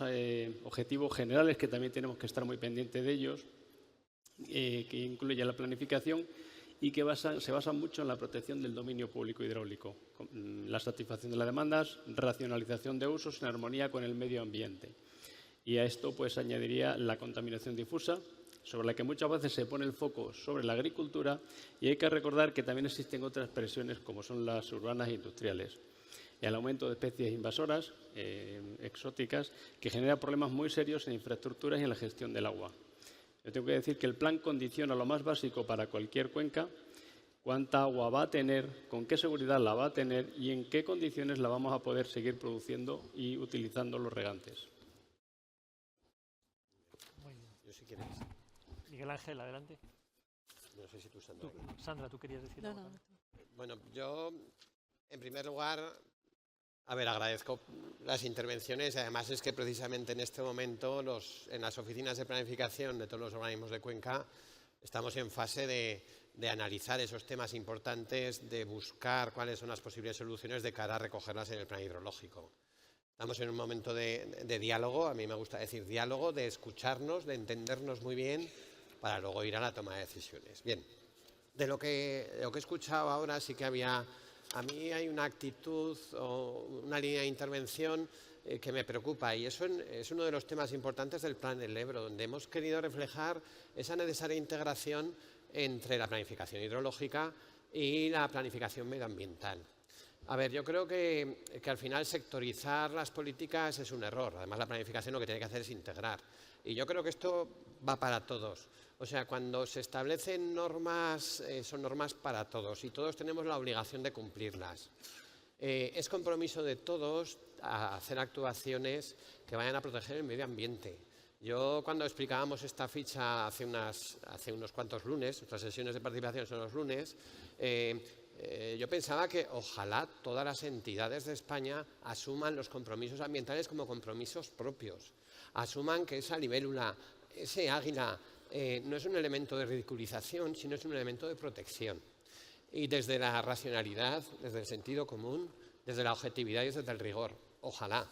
S5: objetivos generales que también tenemos que estar muy pendientes de ellos, que incluyen la planificación y que se basan mucho en la protección del dominio público hidráulico, la satisfacción de las demandas, racionalización de usos en armonía con el medio ambiente. Y a esto pues añadiría la contaminación difusa, sobre la que muchas veces se pone el foco sobre la agricultura, y hay que recordar que también existen otras presiones como son las urbanas e industriales. El aumento de especies invasoras, exóticas, que genera problemas muy serios en infraestructuras y en la gestión del agua. Yo tengo que decir que el plan condiciona lo más básico para cualquier cuenca: cuánta agua va a tener, con qué seguridad la va a tener y en qué condiciones la vamos a poder seguir produciendo y utilizando los regantes.
S1: Muy bien.
S3: Yo, si quieres.
S1: Miguel Ángel, adelante.
S3: No sé si tú, Sandra.
S1: Sandra, ¿tú querías decir algo?
S2: No.
S3: Bueno, yo, en primer lugar, agradezco las intervenciones. Además, es que precisamente en este momento en las oficinas de planificación de todos los organismos de Cuenca estamos en fase de analizar esos temas importantes, de buscar cuáles son las posibles soluciones de cara a recogerlas en el plan hidrológico. Estamos en un momento de diálogo, a mí me gusta decir diálogo, de escucharnos, de entendernos muy bien, para luego ir a la toma de decisiones. Bien, de lo que he escuchado ahora sí que a mí hay una actitud o una línea de intervención que me preocupa, y eso es uno de los temas importantes del Plan del Ebro, donde hemos querido reflejar esa necesaria integración entre la planificación hidrológica y la planificación medioambiental. A ver, yo creo que al final sectorizar las políticas es un error. Además, la planificación lo que tiene que hacer es integrar. Y yo creo que esto va para todos. O sea, cuando se establecen normas, son normas para todos y todos tenemos la obligación de cumplirlas. Es compromiso de todos a hacer actuaciones que vayan a proteger el medio ambiente. Yo, cuando explicábamos esta ficha hace unos cuantos lunes, nuestras sesiones de participación son los lunes, Yo pensaba que ojalá todas las entidades de España asuman los compromisos ambientales como compromisos propios, asuman que esa libélula, ese águila, no es un elemento de ridiculización, sino es un elemento de protección. Y desde la racionalidad, desde el sentido común, desde la objetividad y desde el rigor, ojalá.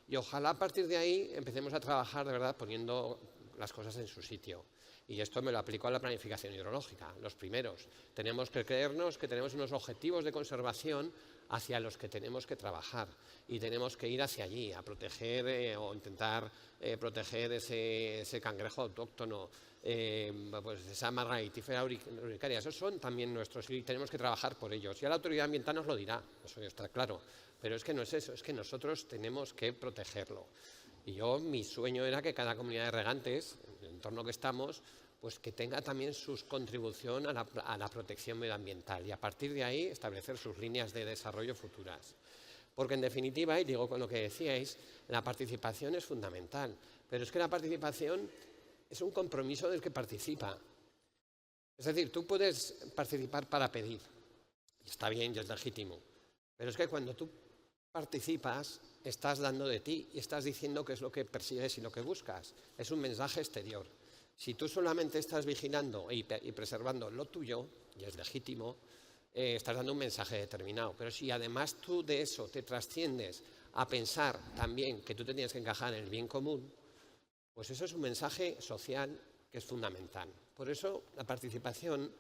S3: Y ojalá a partir de ahí empecemos a trabajar de verdad poniendo las cosas en su sitio. Y esto me lo aplico a la planificación hidrológica, los primeros. Tenemos que creernos que tenemos unos objetivos de conservación hacia los que tenemos que trabajar y tenemos que ir hacia allí, a proteger o intentar proteger ese cangrejo autóctono, pues esa margaritífera urticaria. Esos son también nuestros y tenemos que trabajar por ellos. Ya la autoridad ambiental nos lo dirá, eso ya está claro. Pero es que no es eso, es que nosotros tenemos que protegerlo. Y mi sueño era que cada comunidad de regantes, en el entorno que estamos, pues que tenga también su contribución a la protección medioambiental y a partir de ahí establecer sus líneas de desarrollo futuras. Porque en definitiva, y digo con lo que decíais, la participación es fundamental, pero es que la participación es un compromiso del que participa. Es decir, tú puedes participar para pedir, y está bien y es legítimo, pero es que cuando tú participas, estás dando de ti y estás diciendo qué es lo que persigues y lo que buscas. Es un mensaje exterior. Si tú solamente estás vigilando y preservando lo tuyo, y es legítimo, estás dando un mensaje determinado. Pero si además tú de eso te trasciendes a pensar también que tú te tienes que encajar en el bien común, pues eso es un mensaje social que es fundamental. Por eso la participación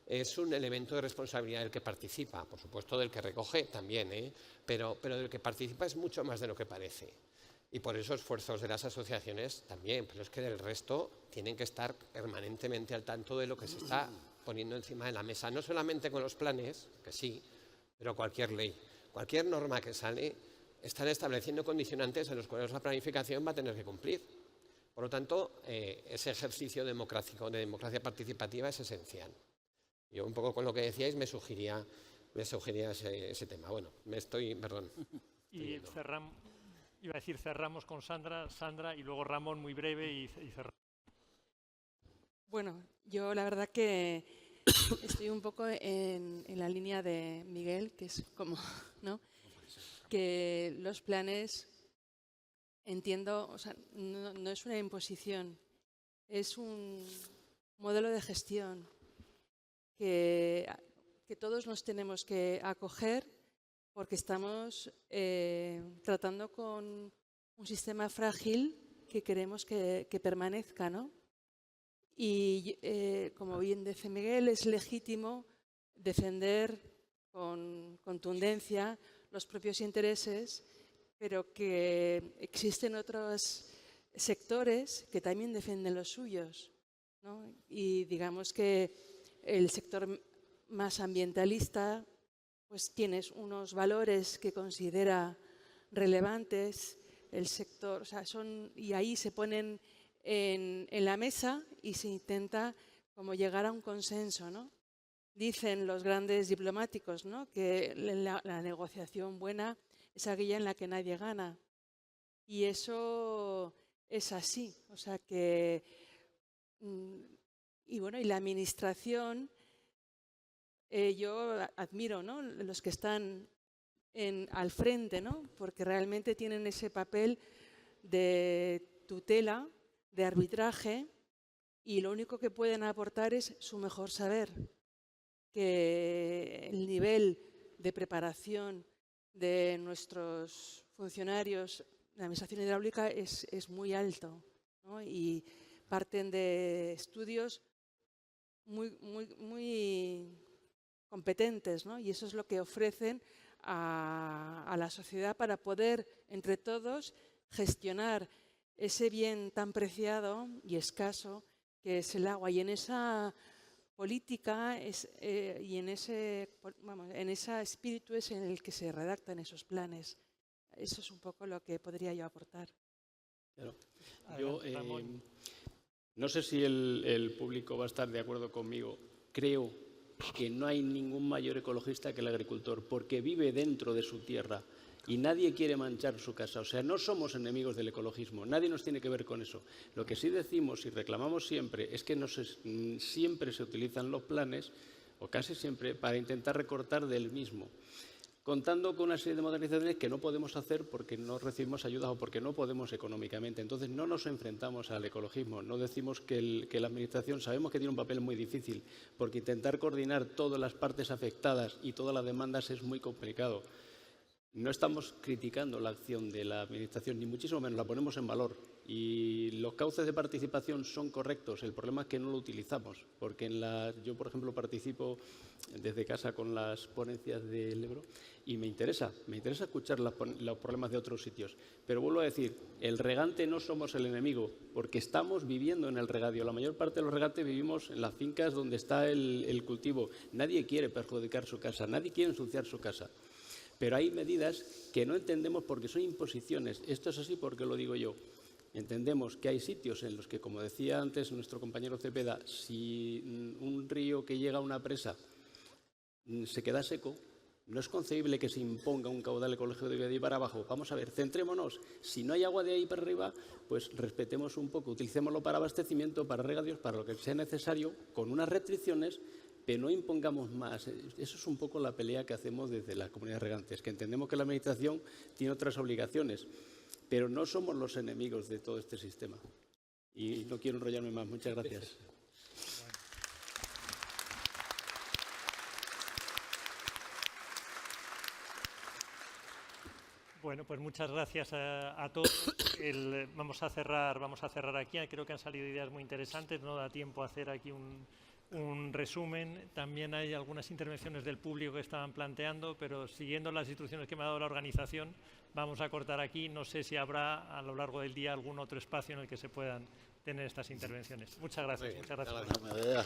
S3: es un elemento de responsabilidad del que participa, por supuesto del que recoge también, pero del que participa es mucho más de lo que parece. Y por eso esfuerzos de las asociaciones también, pero es que del resto tienen que estar permanentemente al tanto de lo que se está poniendo encima de la mesa, no solamente con los planes, que sí, pero cualquier ley, cualquier norma que sale, están estableciendo condicionantes en los cuales la planificación va a tener que cumplir. Por lo tanto, ese ejercicio democrático de democracia participativa es esencial. Yo un poco con lo que decíais me sugería ese tema. Bueno, perdón.
S1: Y cerramos con Sandra y luego Ramón muy breve y cerramos.
S2: Bueno, yo la verdad que estoy un poco en la línea de Miguel, que es como, ¿no? Que los planes, entiendo, o sea, no es una imposición, es un modelo de gestión que todos nos tenemos que acoger porque estamos tratando con un sistema frágil que queremos que permanezca, ¿no? Y como bien dice Miguel, es legítimo defender con contundencia los propios intereses, pero que existen otros sectores que también defienden los suyos, ¿no? Y digamos que el sector más ambientalista pues tiene unos valores que considera relevantes, el sector, o sea, y ahí se ponen en la mesa y se intenta como llegar a un consenso, ¿no? Dicen los grandes diplomáticos, ¿no?, que la negociación buena es aquella en la que nadie gana. Y eso es así. O sea que, y bueno, y la administración, yo admiro, ¿no?, los que están al frente, ¿no?, porque realmente tienen ese papel de tutela, de arbitraje, y lo único que pueden aportar es su mejor saber, que el nivel de preparación de nuestros funcionarios de la Administración Hidráulica es muy alto, ¿no? Y parten de estudios muy competentes, ¿no? Y eso es lo que ofrecen a la sociedad para poder, entre todos, gestionar ese bien tan preciado y escaso que es el agua. Y en esa política y en ese espíritu es en el que se redactan esos planes. Eso es un poco lo que podría yo aportar.
S5: Claro. Yo no sé si el público va a estar de acuerdo conmigo. Creo que no hay ningún mayor ecologista que el agricultor, porque vive dentro de su tierra y nadie quiere manchar su casa. O sea, no somos enemigos del ecologismo, nadie nos tiene que ver con eso. Lo que sí decimos y reclamamos siempre es que siempre se utilizan los planes o casi siempre, para intentar recortar del mismo, contando con una serie de modernizaciones que no podemos hacer porque no recibimos ayudas o porque no podemos económicamente. Entonces, no nos enfrentamos al ecologismo, no decimos que la Administración, sabemos que tiene un papel muy difícil, porque intentar coordinar todas las partes afectadas y todas las demandas es muy complicado. No estamos criticando la acción de la Administración, ni muchísimo menos, la ponemos en valor. Y los cauces de participación son correctos, el problema es que no lo utilizamos, porque yo, por ejemplo, participo desde casa con las ponencias del Ebro y me interesa escuchar los problemas de otros sitios. Pero vuelvo a decir, el regante no somos el enemigo, porque estamos viviendo en el regadío. La mayor parte de los regantes vivimos en las fincas donde está el cultivo. Nadie quiere perjudicar su casa, nadie quiere ensuciar su casa. Pero hay medidas que no entendemos porque son imposiciones. Esto es así porque lo digo yo. Entendemos que hay sitios en los que, como decía antes nuestro compañero Cepeda, si un río que llega a una presa se queda seco, no es concebible que se imponga un caudal ecológico de ahí para abajo. Vamos a ver, centrémonos. Si no hay agua de ahí para arriba, pues respetemos un poco, utilicémoslo para abastecimiento, para regadíos, para lo que sea necesario, con unas restricciones, pero no impongamos más. Eso es un poco la pelea que hacemos desde las comunidades regantes, que entendemos que la Administración tiene otras obligaciones, pero no somos los enemigos de todo este sistema. Y no quiero enrollarme más. Muchas gracias.
S1: Bueno, pues muchas gracias a todos. Vamos a cerrar aquí. Creo que han salido ideas muy interesantes. No da tiempo a hacer aquí un resumen. También hay algunas intervenciones del público que estaban planteando, pero siguiendo las instrucciones que me ha dado la organización, vamos a cortar aquí. No sé si habrá a lo largo del día algún otro espacio en el que se puedan tener estas intervenciones. Muchas gracias. Muchas gracias.